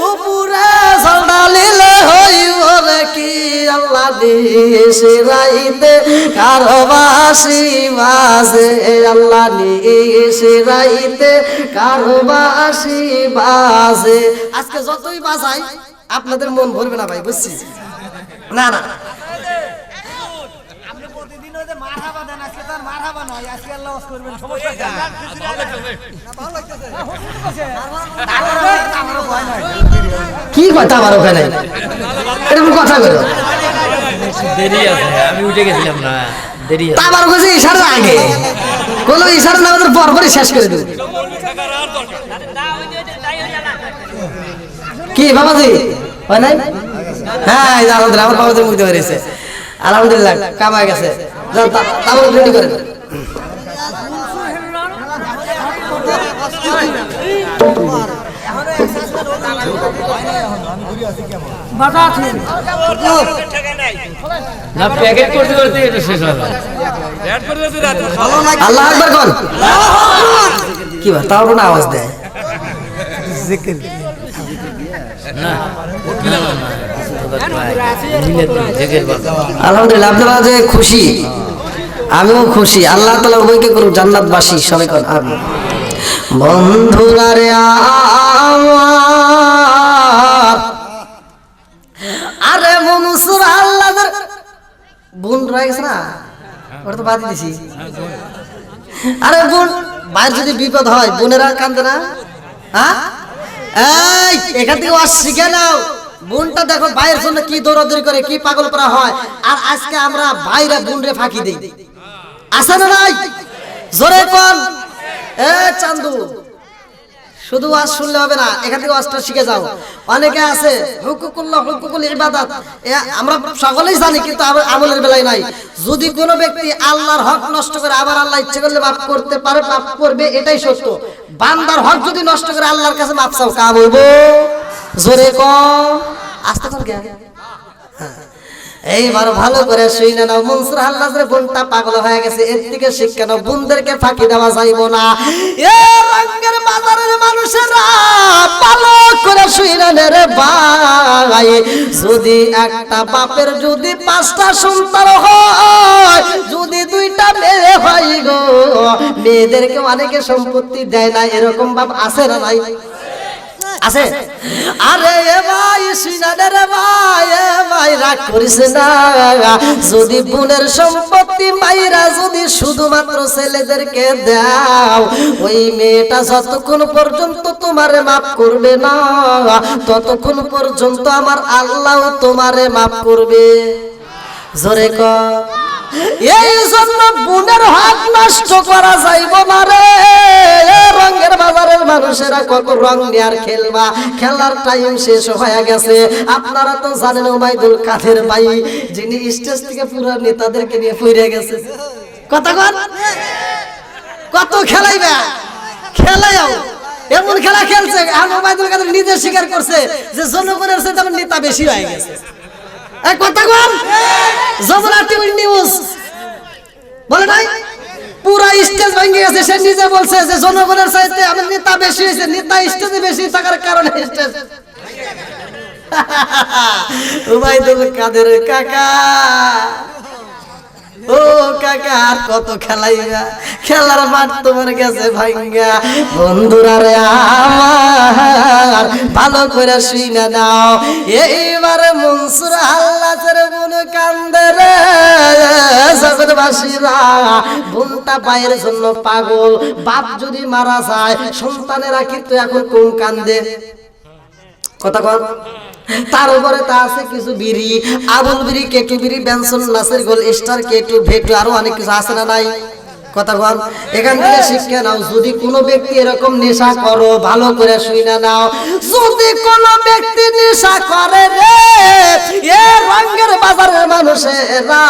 উপরে ঝাড়ালিলে হইব রে কি। আল্লাহ নিশিরাইতে কার বাঁশি বাজে, আল্লাহ নিশিরাইতে কার বাঁশি বাজে। আজকে যতই বাজাই আপনাদের মন ভরবে না ভাই, বুঝছি না না। কি কথা আমার ওখানে এরকম কথা বলো, দেরি আছে, আমি উঠে গেছিলাম না, দেরি আছে। আমার কাছে ইশারা আগে কোনো ইশারা না আমাদের পরপরই শেষ করে দেব। কি বাবাজি হয় নাই? হ্যাঁ আলহামদুলিল্লাহ, আমার বাবাদের মুক্তি হয়েছে, আলহামদুলিল্লাহ কামায় গেছে। তারপর রেডি করে না, প্যাকেট করতে করতে এটা শেষ হবে। আল্লাহ আকবার কোন কি বা তাও না আওয়াজ দেয় না, আলহামদুলিল্লাহ আপনারা যে খুশি, আমিও খুশি। আল্লাহ তাআলা উভয়কে করুক জান্নাতবাসী, সবাই কোন আমিন। বন্ধুরা রে আমার, আরে মনসুর আল্লাহর বোন রয়ে গেছে না, ওটা তো বাদ দিছি। আরে বোন বাইরে যদি বিপদ হয় বোনেরা কান্দে না? হ্যাঁ এই এখান থেকে ওয়াজ শিখে নাও। বোনটা দেখো ভাইয়ের জন্য কি দৌড়াদৌড়ি করে, কি পাগল করা হয়, আর আজকে আমরা ভাইরা বোনরে ফাঁকি দেই। আছে না নাই? জোরে কোন এ চান্দু, শুধু ওয়াজ শুনলে হবে না, এখান থেকে ওয়াজটা শিখে যাও। অনেকে আছে হুকুকুল্লাহ হুকুকুল ইবাদত, আমরা সকলেই জানি, কিন্তু আমলের বেলায় নাই। যদি কোনো ব্যক্তি আল্লাহর হক নষ্ট করে আবার আল্লাহ ইচ্ছে করলে মাফ করতে পারে, মাফ করবে, এটাই সত্য। বান্দার হক যদি নষ্ট করে আল্লাহর কাছে মাফ চাও, কাম হইব। জোরে কম আস্তে কর গে। এইবার ভালো করে শুনে নাও, মনসুর হাল্লাজের বোনটা পাগল হয়ে গেছে, এর থেকে শিক্ষা নাও, বোনদেরকে ফাঁকি দেওয়া যাইব না। এ রঙের বাজারের মানুষেরা ভালো করে শুনে নে রে ভাই, যদি একটা বাপের যদি 5টা সন্তান হয়, যদি 2টা মেয়ে হয় গো, মেয়েদেরকে অনেকে সম্পত্তি দেয় না, এরকম বাপ আছে না নাই? আছে? আরে এ ভাই শুনানে রে ভাই, এ ভাই রাগ করিস না, যদি বোনের সম্পত্তি মাইরা যদি শুধুমাত্র ছেলেদেরকে দাও, ওই মেয়েটা যতক্ষণ পর্যন্ত তোমারে মাফ করবে না, ততক্ষণ পর্যন্ত আমার আল্লাহ তোমারে মাফ করবে। জোরে কর। এই জন্য বোনের হক নষ্ট করা যাইব না রে। রঙের বাজারের মানুষেরা কত রং নিয়ে আর খেলবা, খেলার টাইম শেষ হয়ে গেছে। আপনারা তো জানেন ওবাইদুল কাদের ভাই, যিনি স্টেজ থেকে পুরো নেতাদেরকে নিয়ে ফিরে গেছে। কথা কর, কত খেলাইবা, খেলাইও এমন খেলা খেলছে। আর ওবাইদুল কাদের নিজে স্বীকার করছে যে জনগণের সাথে আমার নেতা বেশি হয়ে গেছে। কথা কর, যমুনা টিভি নিউজ বলে নাই, পুরা স্টেজ ভেঙে গেছে। সে নিজে বলছে যে জনগণের চাইতে আমার নেতা বেশি হয়েছে, নেতা স্টেজে বেশি থাকার কারণে স্টেজ। ওবাইদুল কাদের কাকা, ও কাকা আর কত খেলাইবা, খেলার মাঠ তোমার কাছে ভাঙ্গা। বন্ধুরা রে আমার ভালো করে শুইনা নাও, এইবারে মনসুর আল্লাহর বোন কান্দে রে। জগৎবাসীরা বোনটা পায়ের জন্য পাগল। বাপ যদি মারা যায় সন্তানেরা কিন্তু এখন কোন কান্দে। কথা কর। তার উপরে তা আছে কিছু বিড়ি, আবুল বিড়ি, কেটু বিড়ি, বেনসন, নাসের গোল, স্টার, কেটু, ভেটু, আরো অনেক কিছু আছে না নাই? কথা বল। এখান থেকে শিক্ষা নাও। যদি কোনো ব্যক্তি এরকম নেশা করো, ভালো করে শুইনা নাও, যদি কোনো ব্যক্তি নেশা করে রে, এ রঙের বাজারের মানুষেরা,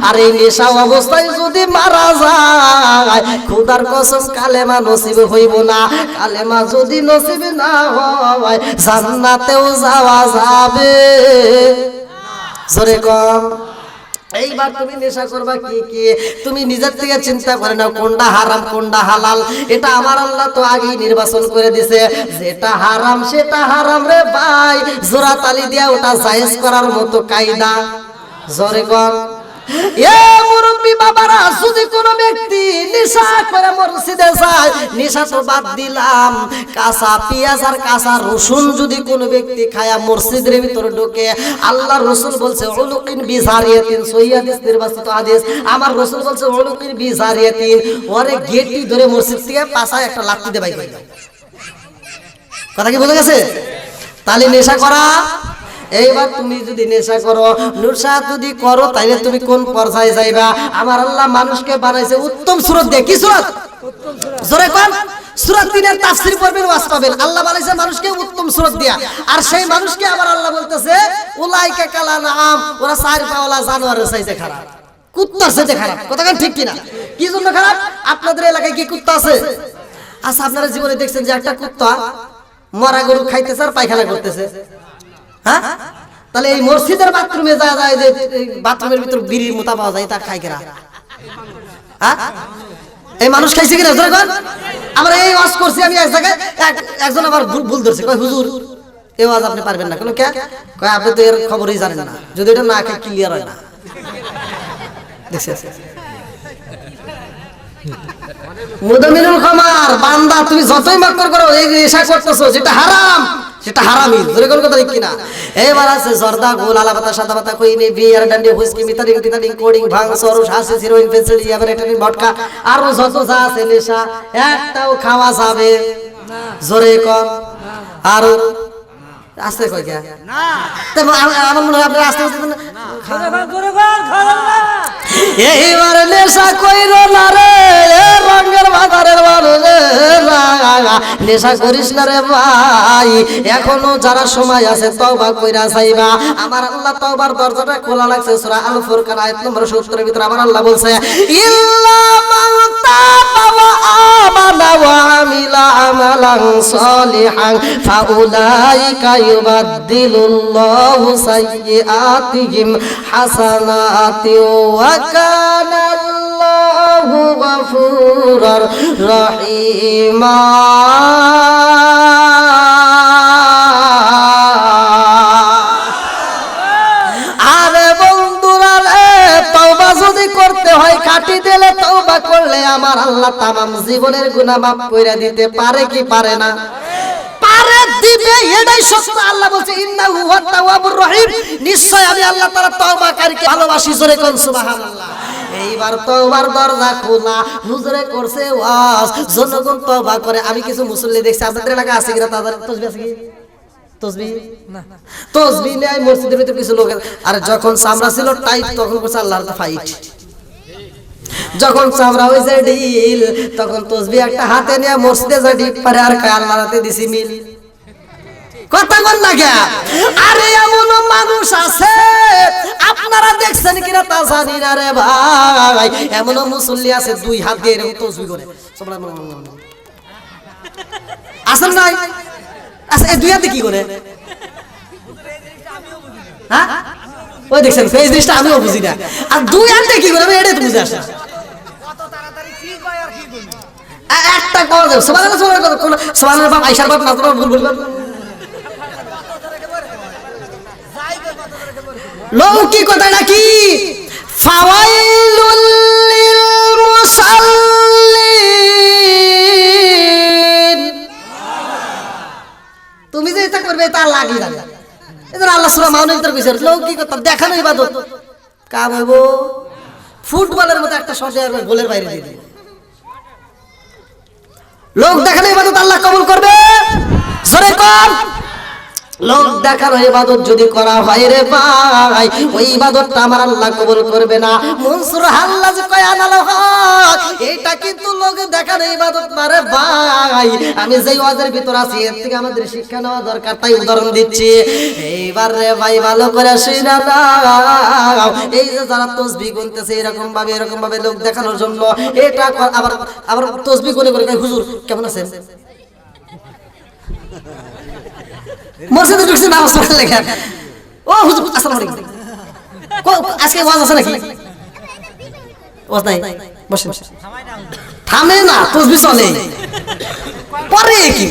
আর এই নেশা অবস্থায় যদি মারা যায়, খোদার কসম কালেমা নসিব হইব না। কালেমা যদি নসিব না হয়, জান্নাতেও যাওয়া যাবে। জোরে কম। এইবার তুমি নেশা করবা কি কি, তুমি নিজের থেকে চিন্তা করে নাও কোনটা হারাম কোনটা হালাল। এটা আমার আল্লাহ তো আগেই নির্বাচন করে দিছে। যেটা হারাম সেটা হারাম রে ভাই, জোড়া তালি দিয়া ওটা জায়েজ করার মতো কায়দা। জোরে কর। এ মুরব্বি বাবারা, যদি কোনো ব্যক্তি নেশা করে মসজিদে যায়, নেশা তো বাদ দিলাম, কাঁচা পেঁয়াজ আর কাঁচা রসুন যদি কোনো ব্যক্তি খায়া মসজিদের ভিতরে ঢোকে, আল্লাহর রাসূল বলছে উলুকিন বিজারিয়াতিন, সহিহ হাদিস, নির্বাচিত হাদিস। আমার রাসূল বলছে উলুকিন বিজারিয়াতিন, ওরে গেটটি ধরে মসজিদ থেকে পাছায় একটা লাথি দে ভাই। কথা কি বোঝা গেছে? তাহলে নেশা করা। এইবার তুমি যদি নেশা করো, নেশা যদি করো, তাইলে তুমি কোন পর্যায়ে যাইবা? আমার আল্লাহ মানুষকে বানাইছে উত্তম সূরত দিয়ে। কি সূরত? জোরে কোন সূরা 3 এর তাফসীর পড়বেন, ওয়াজ পাবেন। আল্লাহ বানাইছে মানুষকে উত্তম সূরত দিয়া, আর সেই মানুষকে আবার আল্লাহ বলতেছে উলাইকা কালানাম, ওরা চার পাওয়ালা জানোয়ারের চাইতে খারাপ, কুত্তার চাইতে খারাপ। কথা কোন ঠিক কিনা? কি জন্য খারাপ? আপনাদের এলাকায় কি কুত্তা আছে? আচ্ছা, আপনারা জীবনে দেখছেন যে একটা কুত্তা মরা গরু খাইতেছে আর পায়খানা করতেছে? হ্যাঁ, তাহলে এই মসজিদের বাথরুমে যায় যায় যে বাথরুমের ভিতর বিড়ির মোতা পাওয়া যায়, তা খায় কিনা? হ্যাঁ, এই মানুষ খাইছে কিনা? আমরা এই ওয়াজ করছি, আমি এক জায়গায় একজন আবার ভুল ধরছে, কয় হুজুর এই ওয়াজ আপনি পারবেন না। কোনো কে কয় আপনি তো এর খবরই জানেন না, যদি এটা না খায় ক্লিয়ার হয় না। দেখছে মুদামিনুল খামার বান্দা, তুমি যতই মাকর করো, এই নেশা করতেছো যেটা হারাম সেটা হারামি। ধরে কোন কথা ঠিক কিনা? এবার আছে জর্দা, গোল, আলা পাতা, সাদা পাতা, কইনি, বিয়ার, ডান্ডি, হুইস্কি, মিতারিং, টিতারিং, কোডিং, ভাং, সরস, হাসিস, হিরোইন, পেন্সিল, ইয়াবারেটারিন, ভটকা, আর যত যা আছে নেশা একটাও খাওয়া যাবে জোরে কম। আর আসতে কই কে না, আমার মনে হয় আপনি আসতে এইবার নেশা কইরো না রে, রঙের বাজারের মানুষ নেশা করিস না রে ভাই। এখনো যারা সময় আছে তওবা কইরা যাইবা। আমার আল্লাহ তওবার দরজাটা খোলা রাখছে। সূরা আল ফুরকান আয়াত নম্বর 70 এর ভিতরে আমার আল্লাহ বলছে ইল্লা মান তাবা ওয়া আমানা ওয়া আমিলা আমালান সলিহান ফাউলাইকা ইউবাদদিলুল্লাহু সাইয়্যাতিহিম হাসানাতি ওয়া কানা আল্লাহু গফুরার রহিমা। আরে বন্ধুরা রে, তওবা যদি করতে হয় কাটি দিলে তওবা করলে আমার আল্লাহ তামাম জীবনের গুনাহ মাফ কইরা দিতে পারে কি পারে না? আরে দিবে, এটাই সত্য। আল্লাহ বলছে ইন্নাহু হুয়াত তাওয়াবুর রহিম, নিশ্চয় আমি আল্লাহ তাআলা তওবাকারীকে ভালোবাসি। জোরে কোন সুবহানাল্লাহ। এইবার তওবার দরজা খোলা, হুজুরে করছে ওয়াজ, জনগণ তওবা করে। আমি কিছু মুসল্লি দেখছি, আপনাদের এলাকায় আছে কিনা তাদের তসবিহ আছে কি? তসবিহ না তসবিহ নেই মসজিদের ভিতরে কিছু লোক। আর যখন চামড়া ছিল টাইট তখন করছে আল্লাহর ফাইট, যখন চামড়া হয়েছে ঢিল তখন তসবিহ একটা হাতে নিয়ে মসজিদে যা ডিপ পারে আর কয় আল্লাহর হাতে দিছি মিল। কথা বল না কে? আরে এমন মানুষ আছে আপনারা দেখছেন কিনা তা জানি না রে ভাই, এমন মুসল্লি আছে দুই হাত দিয়ে এরকম তসবিহ করে আসেন নাই? আচ্ছা এই দুই হাতে কি করে? হ্যাঁ ওই দেখছেন এই জিনিসটা আমিও বুঝি না। আর দুই হাতে কি করে আমি এটাই তো বুঝে আসে না। একটা কথা দেব সুবহানাল্লাহ, সুবহানাল্লাহ, সুবহানাল্লাহ বাপ আয়েশার বাপ নাজমার ভুল বলবেন। লৌকিকতাটা কি? ফাওয়াইলুল লিল মুসাল্লিন। তুমি যে এটা করবে তা লাগি লাগে। এজন্য আল্লাহ সূরা মাউনের ভিতর কইছে লৌকিকতা দেখানো ইবাদত কাম হইব। ফুটবলের মতো একটা শটে আর গোলের বাইরে দিয়ে দিবে। লোক দেখানো ইবাদত আল্লাহ কবুল করবে? জোরে কর। লোক দেখানো ইবাদত যদি করা হয় রে ভাই, ওই ইবাদতটা আমার আল্লাহ কবুল করবে না। মনসুর হাল্লাজ কয় আনাল হক, এটা কিন্তু লোক দেখানো ইবাদত না রে ভাই। আমি যেই ওয়াজের ভিতর আছি এর থেকে আমাদের শিক্ষা নেওয়া দরকার, তাই উদাহরণ দিচ্ছি। এইবার রে ভাই ভালো করে শুনা দাও, এই যে যারা তাসবিহ গুনতেছে এরকম ভাবে লোক দেখানোর জন্য, এটা আবার আবার তাসবিহ গুনে করে হুজুর কেমন আছেন? মসজিদে ঢুকছে নামাজ পড়ার লেগে, ও হুজুর আসসালামু আলাইকুম, আজকে ওয়াজ আছে নাকি? ওয়াজ নাই, বসেন। থামে না, তাসবিহ চলে পরে কি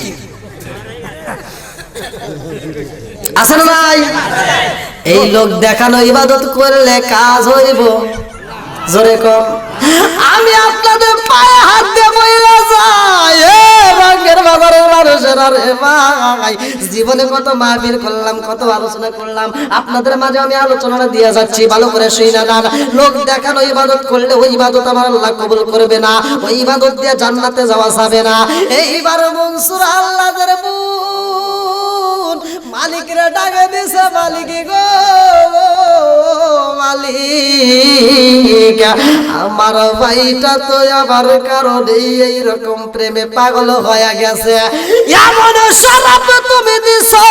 আছে না নাই? এই লোক দেখানো ইবাদত করলে কাজ হইব? জোরে কম। আমি আপনাদের পায়ে হাত দিয়ে বইলা যাই, এ রঙের বাজারের মানুষেরা রে ভাই, জীবনে কত মাহফিল করলাম, কত আলোচনা করলাম, আপনাদের মাঝে আমি আলোচনা দিয়ে যাচ্ছি, ভালো করে শুইনা না। লোক দেখানো ইবাদত করলে ওই ইবাদত আমার আল্লাহ কবুল করবে না, ওই ইবাদত দিয়ে জান্নাতে যাওয়া যাবে না। এইবার মনসুর আল্লাহদের বোন মালিকরা ডাকে দিছে, মালিক গো মালিক, আমার ভাইটা তো আমার কারণে এইরকম প্রেমে পাগল হয়ে গেছে, এমন শরাব তুমি দিছো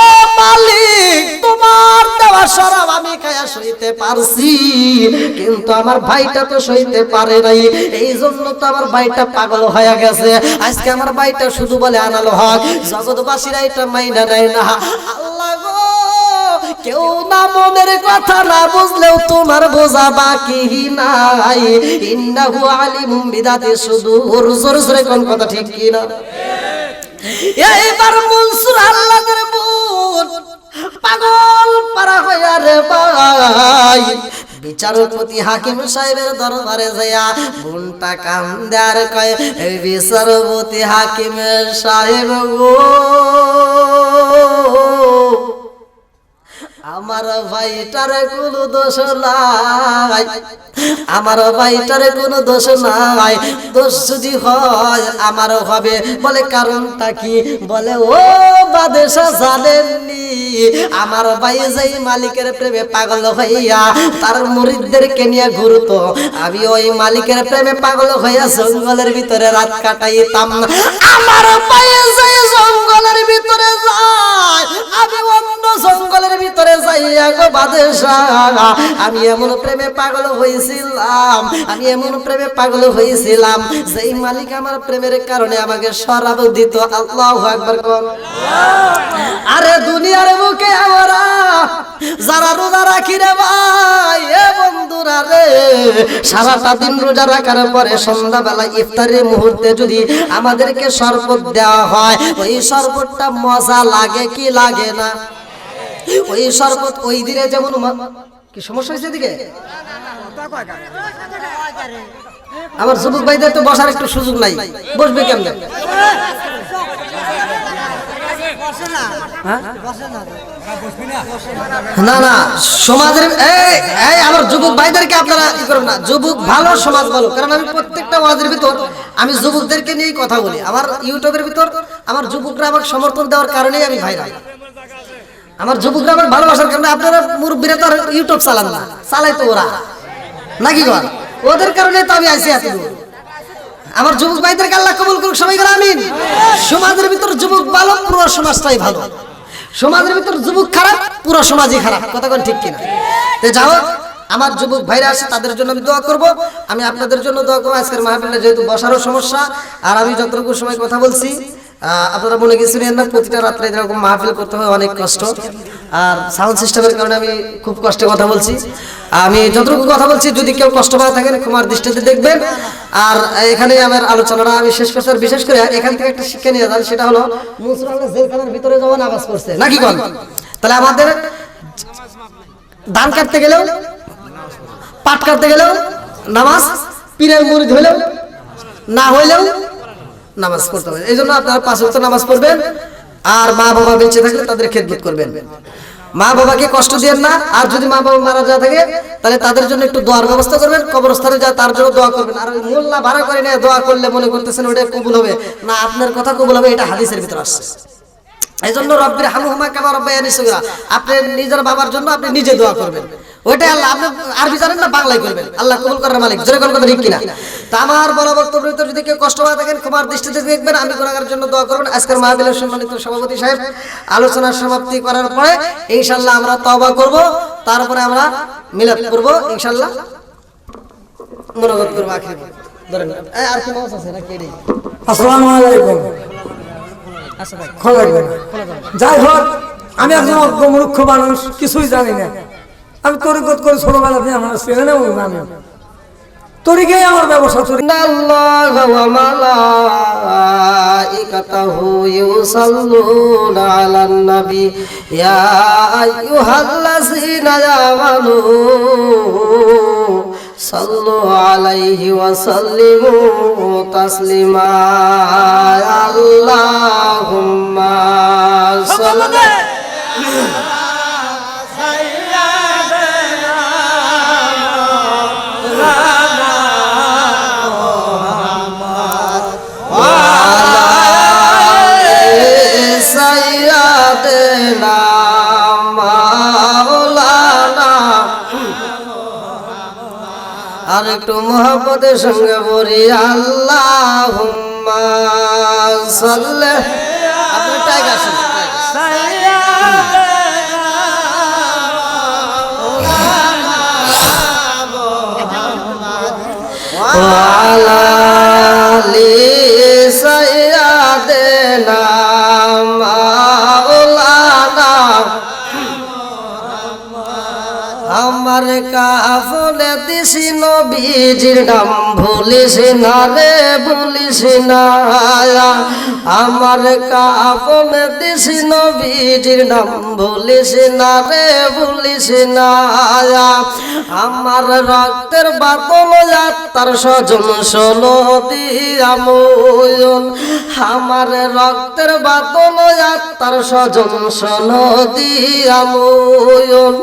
ও মালিক, তোমার দেওয়া শরাব আমি খায়া সইতে পারছি, কিন্তু আমার ভাইটা তো সইতে পারে নাই, এই জন্য তো আমার ভাইটা পাগল হয়ে গেছে। আজকে আমার ভাইটা শুধু বলে আনাল হক, জগৎবাসীরা এটা মাইনা নেয় না। আল্লাহ গো, কেউ না মনের কথা না বুঝলেও তোমার বোঝা বাকি নাই, ইন্নাহু আলিমুম বিদাতি সুদূর। জোরে জোরে কোন কথা ঠিক কি না? এইবার মনসুর আল্লাহর বোন পাগল পারা হইয়া রে ভাই, বিচারপতি হাকিম সাহেবের দরবারে যায়া বোনটা কান্দে আর কয়, বিচারপতি হাকিম সাহেব গো, আমার ভাইটারে কোনো দোষ নাই, আমার ভাইটারে কোনো দোষ নাই, দোষ যদি হয় আমারও হবে। বলে কারণটা কি? বলে ও বাদশা জানেননি, আমার ভাই যেই মালিকের প্রেমে পাগল হইয়া তার মুরিদদেরকে নিয়ে ঘুরতো, আমি ওই মালিকের প্রেমে পাগল হইয়া জঙ্গলের ভিতরে রাত কাটাইতাম। আমার ভাই যেই জঙ্গলের ভিতরে যায়, আমি অন্য জঙ্গলের ভিতরে যাইয়া গো বাদশা, আমি এমন প্রেমে পাগল হয়েছিলাম, আমি এমন প্রেমে পাগল হয়েছিলাম, যেই মালিক আমার প্রেমের কারণে আমাকে শরাব দিত। আল্লাহু আকবার কোন। আরে দুনিয়ার বুকে আমরা যারা রোজা রাখি রে ভাই, এ বন্ধুরা রে, সারাটা দিন রোজা রাখার পরে সন্ধ্যাবেলা ইফতারের মুহূর্তে যদি আমাদেরকে শরবত দেওয়া হয়, ওই শরবতটা মজা লাগে কি লাগে না? ওই শরবত ওই দিনে যেমন কি সমস্যা হয়েছে এদিকে? আমার যুবক ভাইদের তো বসার একটু সুযোগ নাই, বসবে কেমনে? হ্যাঁ? না না সমাজের এই এই আমার যুবক ভাইদেরকে আপনারা কি করবেন না, যুবক ভালো সমাজ ভালো, কারণ আমি প্রত্যেকটা ওয়াজের ভিতর আমি যুবকদেরকে নিয়েই কথা বলি। আমার ইউটিউবের ভিতর আমার যুবকরা আমাকে সমর্থন দেওয়ার কারণেই আমি ভাইরাল। আমার যুবকরা আমার ভালোবাসার কারণে, আপনারা মুরব্বীরা তো আর ইউটিউব চালান না, চালাই তো ওরা নাকি গো, ওদের কারণে তো আমি আইসি এত দূর। আমার যুবক ভাইদেরকে আল্লাহ কবুল করুক, সবাই করে আমিন। সমাজের ভিতর যুবক ভালো, পুরো সমাজটাই ভালো। সমাজের ভিতর যুবক খারাপ, পুরো সমাজই খারাপ। কথা কোন ঠিক কিনা? তো যাও, আমার যুবক ভাইরা আছে তাদের জন্য আমি দোয়া করব, আমি আপনাদের জন্য দোয়া করবো। আজকের মাহফিলে যেহেতু বসারও সমস্যা, আর আমি যতটুকু সময় কথা বলছি আপনারা মনে কিছু নেন না, প্রতিটা রাত্রে এরকম মাহফিল করতে হয়, অনেক কষ্ট। আর সাউন্ড সিস্টেমের কারণে আমি খুব কষ্টে কথা বলছি। আমি যতটুকু কথা বলছি যদি কেউ কষ্ট পাওয়া থাকেন ক্ষমার দৃষ্টিতে দেখবেন। আর এখানে আমার আলোচনাটা আমি শেষ করছি। আর বিশেষ করে এখান থেকে একটা শিক্ষা নিয়ে যান, সেটা হলো মুসুর আল্লাহ জেলখানার ভিতরে যাওয়া নামাজ পড়ছে নাকি বল, তাহলে আমাদের ধান কাটতে গেলেও, পাট কাটতে গেলেও নামাজ, পীরের মুরিদ হইলেও না হইলেও নামাজ পড়তে হবে। এই জন্য আপনারা 5 ওয়াক্ত নামাজ পড়বেন। আর মা বাবা বেঁচে থাকলে তাদের খেদমত করবেন, মা বাবাকে কষ্ট দিবেন না। আর যদি মা বাবা মারা যা থাকে তাহলে তাদের জন্য একটু দোয়ার ব্যবস্থা করবেন, কবরস্থানে যা তার জন্য দোয়া করবেন। আর মোল্লা ভাড়া করে নিয়ে দোয়া করলে মনে করতেছেন ওটা কবুল হবে না, আপনার কথা কবুল হবে, এটা হাদিসের ভিতর আসছে। এই জন্য রব্বির হামহুমা কামা রাব্বায়ানি সগীরা, আপনি নিজের বাবার জন্য আপনি নিজে দোয়া করবেন, ওইটাই আল্লাহ। আপনি আরবি জানেন না, বাংলায় করবেন, আল্লাহ কবুল করার মালিক। জোরে কোন কথা ঠিক কিনা? তা আমার বড় বক্তব্য ভিতর যদি কেউ কষ্ট পায় থাকেন ক্ষমার দৃষ্টিতে দেখবেন, আমি গুনাহগারের জন্য দোয়া করবেন। আজকের মাহফিলের সম্মানিত সভাপতি সাহেব আলোচনার সমাপ্তি করার পরে ইনশাআল্লাহ আমরা তওবা করব, তারপরে আমরা মিলাদ করব ইনশাআল্লাহ, মুনাজাত করব। আখির ধরেন আর কি মাস আছে নাকি? এটাই। আসসালামু আলাইকুম। খোলা রাখবেন। যাই হোক, আমি একজন অজ্ঞ মূর্খ মানুষ, কিছুই জানি না। আমি তরিকত করে ছোটবেলা থেকে আমার ছেলে নেব, আমি তরিকেই আমার ব্যবসা করি। ইন্নাল্লাহা ওয়া মালাইকাতাহু ইউসাল্লুনা আলান নবী ইয়া আইয়ুহাল্লাযীনা আমানু সাল্লু আলাইহি ওয়া সাল্লিমু তাসলিমা। আল্লাহুম্মা সাল্লি আর একটু মোহাম্মদের সঙ্গে বলি আল্লাহুম্মা সাল্লি। আপনি টাইগার ওয়ালা আলি সাইয়্যিদিনা মাওলানা। আমার কাফলে দিছি নবীজির নাম ভুলিস না রে, ভুলিস না। আমার কাফলে দিছি নবীজির নাম ভুলিস না রে, ভুলিস না। আমার রক্তের বাতল তার স্বজন শোনো দিয়া ময়ন, আমার রক্তের বাতল তার স্বজন শোনো দিয়া ময়ন।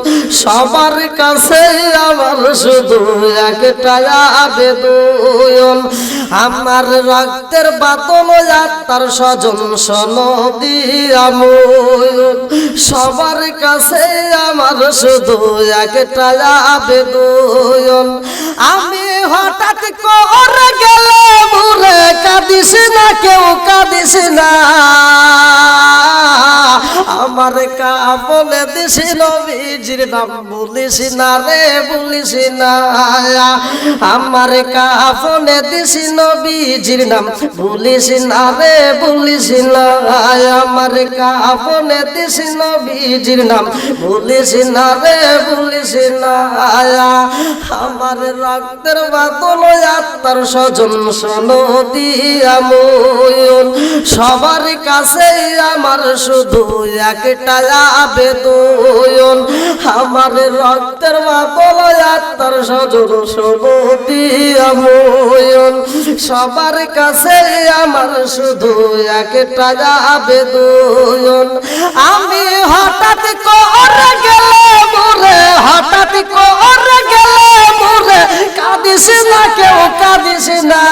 সবার কাছে আমার শুধু একটা আবেদন, আমার রক্তের বাতল তার স্বজন শোনো দিয়া ময়ন। সবার কাছে আমার শুধু একটা আবেদন, আমি হঠাৎ করে গেলে মুরে কাঁদিস না, কেউ কাঁদিস না। আমার কাফলে দিছি নবীজির নাম বলিস না রে, বলিস না। আমার কাফলে দিছি নবীজির নাম বলিস না রে, বলিস না। আমার কাফলে দিছি নবীজির নাম বলিস না রে, বলিস না। আমার রক্তের বাতল তার স্বজন শোনো দিয়া ময়ন। সবার কাছে আমার শুধু একটা একটা আবেদন, আমার রক্তের বাদল আত্মার সজল সবতি আময়ন, সবার কাছে আমার শুধু একটা আবেদন, আমি হঠাৎ করে গেলে মোরে, হঠাৎ করে গেলে মোরে, কাঁদিস না কেউ কাঁদিস না,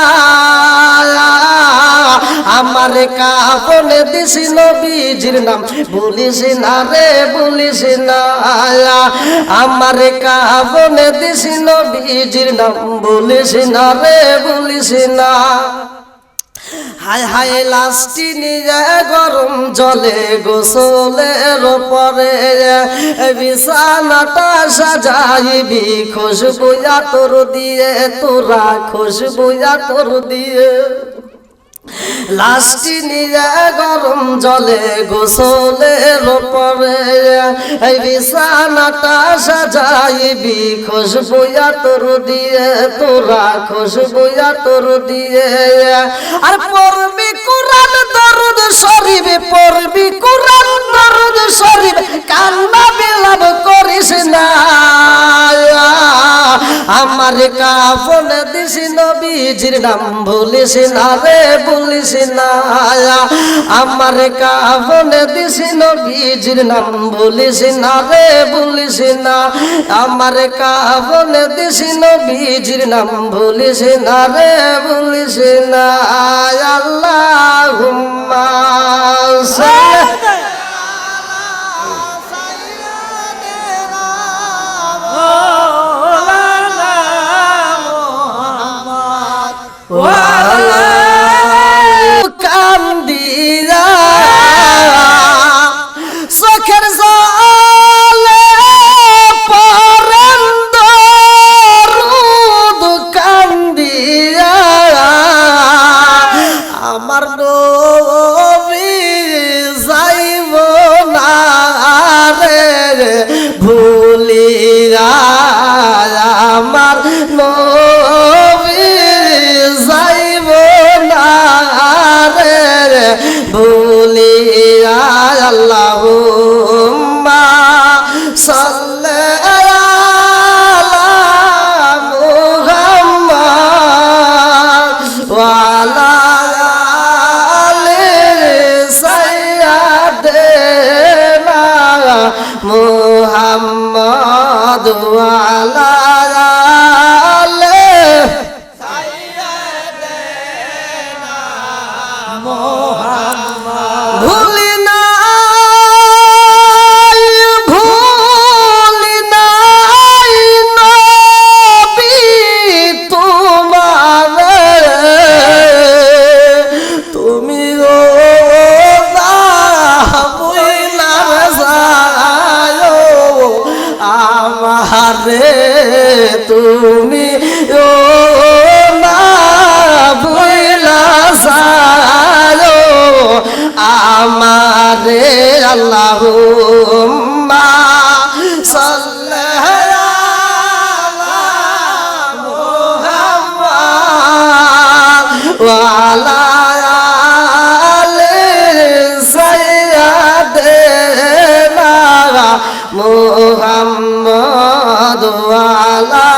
আমার কাফনে দিস নবীজির নাম বলিস না রে বলিস না, আমার কাফনে দিস নবীজির নাম বলিস না রে বলিস না। হায় হায় লাস্টি নিয়ে গরম জলে গোসলের পরে বিছানাটা সাজাইবি খুশবু আতর দিয়ে, তোরা খুশবু আতর দিয়ে, লাস্টি নিয়ে গরম জলে গোসলের পরে বিছানাটা সাজাইবি খুশবু আতর দিয়ে, তোরা খুশবু আতর দিয়ে, আর পড়বি কোরআন দরুদ শরীফ, পড়বি কোরআন দরুদ শরীফ, কান্না বিলাপ করিস না, আমার কাফনে দিস নবীজির নাম বলিস না রে বলিস না, আমার কাফনে দিস নবীজির নাম বলিস না রে বলিস না, আমার কাফনে দিস নবীজির নাম বলিস না রে বলিস না। আল্লাহুম্মা সাল্লি কান্দিরা চোখের জলে পরেন দরুদ কান্দিরা, আমার নবী যাইব না রে ভুলিয়া, আমার নবী যাইব না রে ভুলিয়া। আল্লাহুম্মা সাল্লি আলা মুহাম্মাদ ওয়া আলা আলি সাইয়্যিদিনা মুহাম্মাদ ওয়া আলা আলি ভুলি নাই ভুলি নাই নবী তোমার, তুমি ও না ভুলার যায় আমারে, তুমি ও না ভুলা যায় আমারে। আল্লাহুম্মা সাল্লি আলা মুহাম্মাদ ওয়া আলা আলি সাইয়্যিদিনা মুহাম্মাদ ওয়া আলা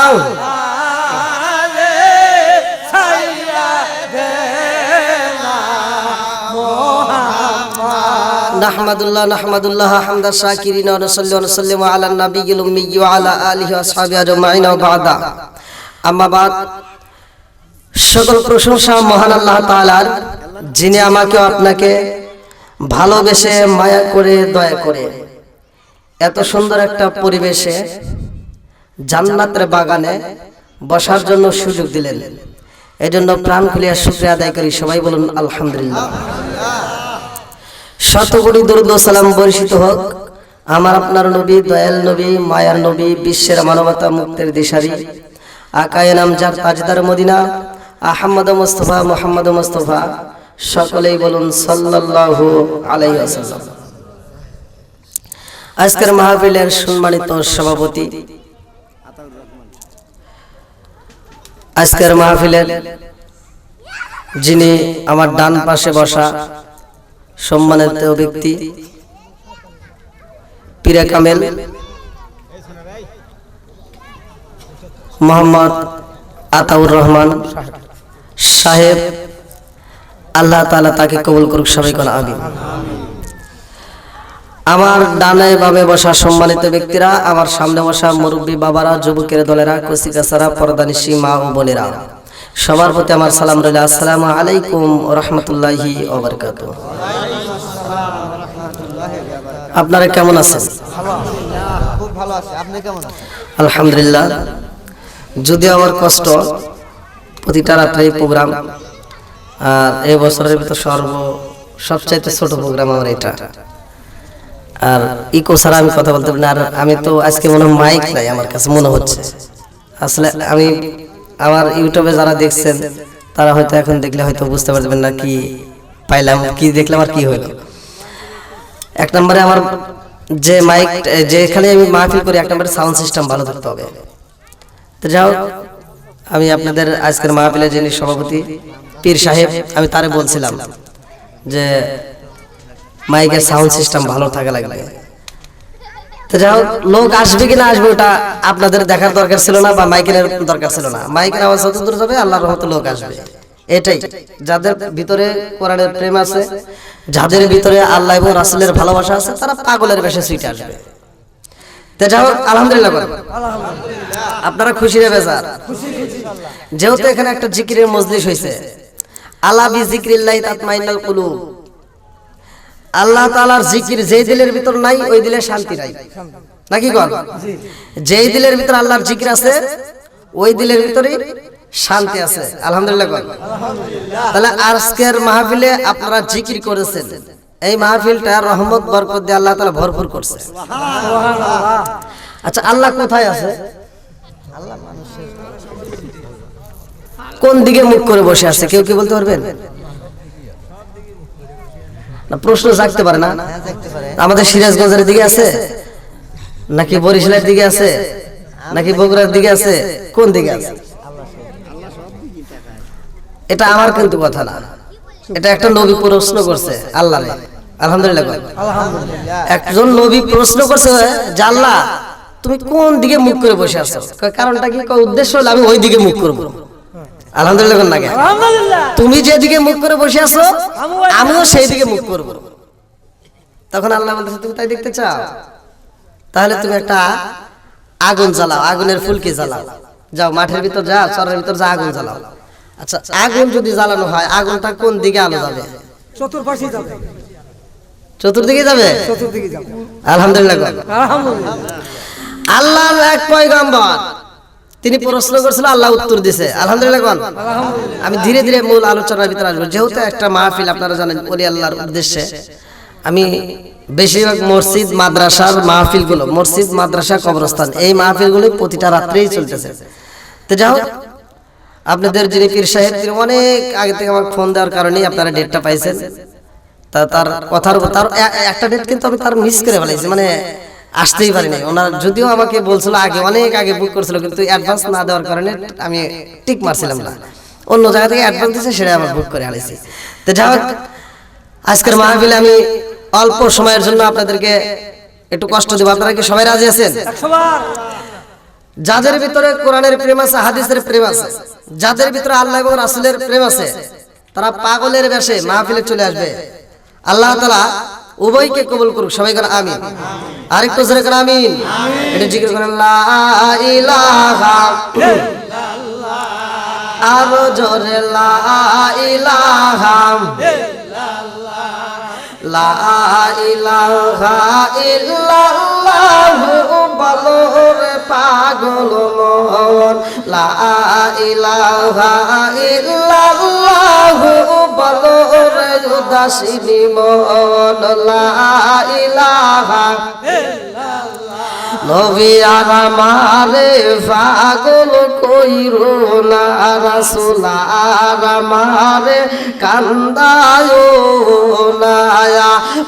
নাহমাদুল্লাহ নাহমাদুল্লাহ হামদা শাকিরিন ওয়া নুসাল্লি ওয়া নুসাল্লিমু আলা নাবিয়্যিল উম্মি ওয়া আলা আলিহি ওয়া আসহাবিহি আজমাইন ওয়া বা'দা। আম্মা বাদ, সকল প্রশংসা মহান আল্লাহ তাআলার, যিনি আমাকে আপনাকে ভালোবেসে মায়া করে দয়া করে এত সুন্দর একটা পরিবেশে জান্নাতের বাগানে বসার জন্য সুযোগ দিলেন। এজন্য প্রাণ খুলিয়া শুকরিয়া আদায় করি। সবাই বলুন আলহামদুলিল্লাহ। শতকোটি দরুদ ও সালাম বর্ষিত হোক আমার আপনার নবী, দয়াল নবী, মায়ার নবী, বিশ্বের মানবতা মুক্তির দিশারি, আকায়ে নামজাদ তাজদার মদিনা আহমদ মুস্তাফা মুহাম্মদ মুস্তাফা, সকলেই বলুন সাল্লাল্লাহু আলাইহি ওয়াসাল্লাম। আজকের মাহফিলের সম্মানিত সভাপতি, আজকের মাহফিলের যিনি আমার ডান পাশে বসা সম্মানিত ব্যক্তি, পীরে কামেল মোহাম্মদ আতাউর রহমান সাহেব, আল্লাহ তাআলা তাকে কবুল করুক, সবাই বলেন আমিন। আমার ডানে বামে বসা সম্মানিত ব্যক্তিরা, আমার সামনে বসা মুরব্বী বাবারা, যুবকের দলেরা, কচিকাচারা, পর্দানিশী মা ও বোনেরা, সবার প্রতি আমার সালাম রইল। আসসালামু আলাইকুম ওয়া রাহমাতুল্লাহি ওয়া বারাকাতুহু। আপনারা কেমন আছেন? খুব ভালো আছে। আপনি কেমন আছেন? আলহামদুলিল্লাহ। যদিও আমার কষ্ট, প্রতিটা রাত্রে প্রোগ্রাম, আর এই বছরের ভিতর সবচাইতে ছোট প্রোগ্রাম আমার এটা। আর ইকো ছাড়া আমি কথা বলতে পারি না। আর আমি তো আজকে মনে হয় মাইক নাই আমার কাছে মনে হচ্ছে। আসলে আমি আমার ইউটিউবে যারা দেখছেন তারা হয়তো এখন দেখলে হয়তো বুঝতে পারবেন না কি পাইলাম, কি দেখলাম আর কি হইলো। এক নম্বরে আমার যে মাইক, যেখানে আমি মাহফিল করি, এক নম্বরে সাউন্ড সিস্টেম ভালো থাকতে হবে। তো যাও, আমি আপনাদের আজকের মাহফিলের যিনি সভাপতি পীর সাহেব, আমি তারে বলছিলাম যে মাইকের সাউন্ড সিস্টেম ভালো থাকা লাগবে। তো যাও, লোক আসবে কিনা আসবে ওটা আপনাদের দেখার দরকার ছিল না, বা মাইকের দরকার ছিল না। মাইকের আওয়াজ যত দূর যাবে আল্লাহর রহমতে লোক আসবে। এটাই, যাদের ভিতরে কোরআনের প্রেম আছে, যাদের ভিতরে আল্লাহ এবং রাসূলের ভালোবাসা আছে, তারা পাগলের বেশে ছুটে আসবে। তো যাও, আলহামদুলিল্লাহ বলেন। আপনারা খুশি রে বেজার? যেহেতু এখানে একটা জিকিরের মজলিস হয়েছে, আলা বিজিক্রিল্লাহি তাতমাইন্নুল কুলুব। আল্লাহ তাআলার জিকির যেই দিলের ভিতর নাই, ওই দিলে শান্তি নাই, নাকি কোন? যেই দিলের ভিতর আল্লাহর জিকির আছে, ওই দিলের ভিতরেই শান্তি আছে। আলহামদুলিল্লাহ কোন? তাহলে আজকের মাহফিলে আপনারা জিকির করেছেন, এই মাহফিলটা রহমত বরকত দিয়ে আল্লাহ তাআলা ভরপুর করছে। আচ্ছা, আল্লাহ কোথায় আছে? কোন দিকে মুখ করে বসে আছে? কেউ কি বলতে পারবেন? না, প্রশ্ন জাগতে পারে না। আমাদের সিরাজগঞ্জের দিকে আছে, নাকি বরিশালের দিকে আছে, নাকি বগুড়ার দিকে আছে? কোন দিকে আছে? এটা আমার কিন্তু কথা না, এটা একটা নবী প্রশ্ন করছে আল্লাহ। আলহামদুলিল্লাহ। একজন নবী প্রশ্ন করছে যে আল্লাহ তুমি কোন দিকে মুখ করে বসে আছো? কারণটা কি? উদ্দেশ্য হলো আমি ওই দিকে মুখ করবো। আলহামদুলিল্লাহ। তুমি যেদিকে মুখ করে বসে আছো, আমিও সেই দিকে মুখ করব। তখন আল্লাহ বলতেছে তুমি তাই দেখতে চাও? তাহলে তুমি একটা আগুন জ্বালাও, আগুনের ফুলকি জ্বালাও। যাও, মাঠের ভিতর যাও, চরের ভিতর যা, আগুন জ্বালাও। আচ্ছা, আগুন যদি জ্বালানো হয়, আগুনটা কোন দিকে আলো যাবে? চতুর্পাশে যাবে। চতুর্দিকে যাবে? চতুর্দিকে যাবে। আলহামদুলিল্লাহ। আলহামদুলিল্লাহ। আল্লাহর এক পয়গম্বর, তিনি প্রশ্ন করেছিল, আল্লাহ উত্তর দিয়েছে। আলহামদুলিল্লাহ। আমি ধীরে ধীরে মূল আলোচনার ভিতরে আসবো। যেহেতু একটা মাহফিল, আপনারা জানেন ওলি আল্লাহর উদ্দেশ্যে আমি বেশিরভাগ মসজিদ মাদ্রাসার মাহফিলগুলো, মসজিদ মাদ্রাসা কবরস্থান, এই মাহফিলগুলো প্রতিটা রাত্রেই চলতেছে। তো যাই হোক, আপনাদের যিনি পীর সাহেব, তিনি অনেক আগে থেকে আমার ফোন দেওয়ার কারণেই আপনারা ডেটটা পাইছেন। তার কথার তার একটা ডেট কিন্তু আমি তার মিস করে ফেলেছি, মানে আসতেই পারিনি। ওনার যদিও আমাকে বলছিল আগে, অনেক আগে বুক করছিল, কিন্তু অ্যাডভান্স না দেওয়ার কারণে আমি টিক মারছিলাম না। অন্য জায়গা থেকে অ্যাডভান্স দিয়েছে, সেটা আমার বুক করে আনিছি। তো যাই হোক, আজকের মাহফিলে আমি অল্প সময়ের জন্য আপনাদেরকে একটু কষ্ট দেব। আপনারা কি সবাই রাজি আছেন? যাদের ভিতরে কোরআনের প্রেম আছে, হাদিসের প্রেম আছে, যাদের ভিতরে আল্লাহ এবং রাসূলের প্রেম আছে, তারা পাগলের বেশে মাহফিলে চলে আসবে। আল্লাহ তাআলা উভয়কে কবুল করুক, সবাই করে আমিন। আরেকটু জোরে করে আমিন। এটা জিকির করেন, লা ইলাহা ইল্লাল্লাহ, আরো জোরে লা ইলাহা ইল্লাল্লাহ, লা ইলাহা ইল্লাল্লাহ, বলো রে পাগল মন, লা ইলাহা ইল্লাল্লাহ, বলো রে উদাসীনী মন, লা ইলাহা ইল্লাল্লাহ। নবী আমারে পাগল কইরো না, রাসূল আমারে কান্দায়ো না।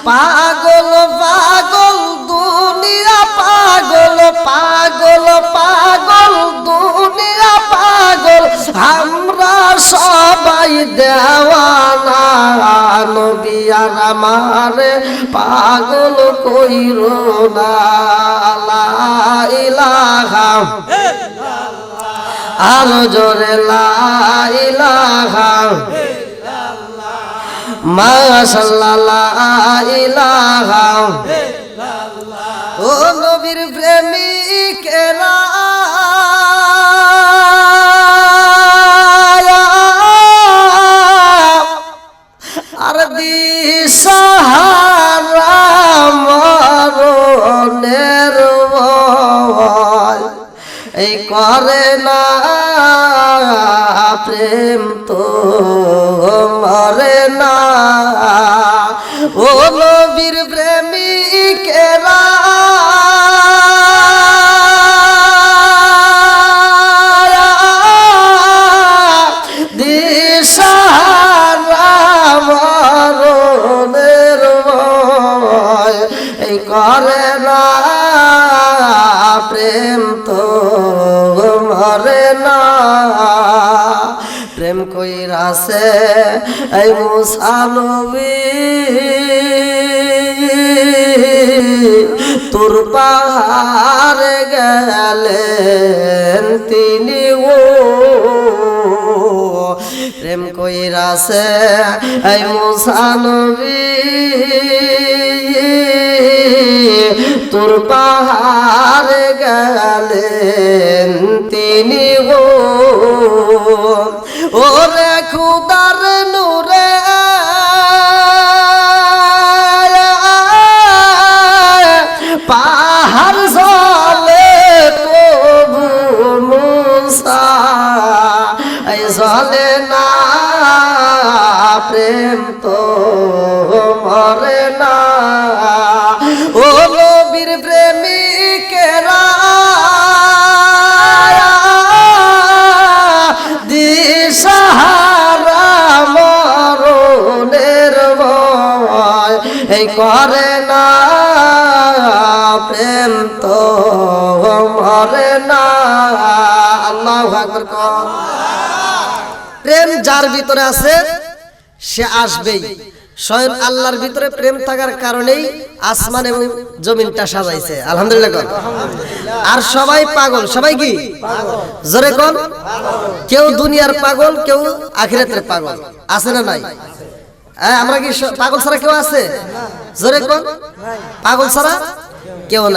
পাগল পাগল দুনিয়া, পাগল পাগল পাগল দুনিয়া, পাগল আমরা সবাই দেওয়ানা। নবী আর আমারে পাগল কইরো না লা ইলাহা আরো জোরে লা ইলাহা মাশাআল্লাহ লা ইলাহা ও নবীর প্রেমিকেরা আর দিশাহারা মরণের ভয় এই করে না প্রেম তো মরে না ও নবীর প্রেমিকেরা দিশাহারা মরণের ভয় এই করে না প্রেম তো মরে না প্রেম কইরাছে এই মুসা নবী তোর পাহাড়ে গেলেন তিনি ও প্রেম কইরাছে এই মুসা নবী তোর পাহাড়ে গেলেন তিনি গো ওরে খুদার নূরে পাহাড় জলে প্রভু মুসা এই জলে না প্রেম তো মরে না ও নবীর প্রেমিকেরা দিশাহারা মরণের ভয় এই করে না প্রেম তো মরে না আল্লাহু আকবার কর প্রেম যার ভিতরে আছে সে আসবেই স্বয়ং আল্লাহর ভিতরে প্রেম থাকার কারণেই আসমান এবং জমিনটা সাজাইছে আলহামদুলিল্লাহ কোন আর সবাই পাগল সবাই কি জোরে কোন কেউ দুনিয়ার পাগল কেউ আখিরাতের পাগল আছে না নাই আমরা কি পাগল ছাড়া কেউ আছে জোরে কোন পাগল ছাড়া কেউ নাই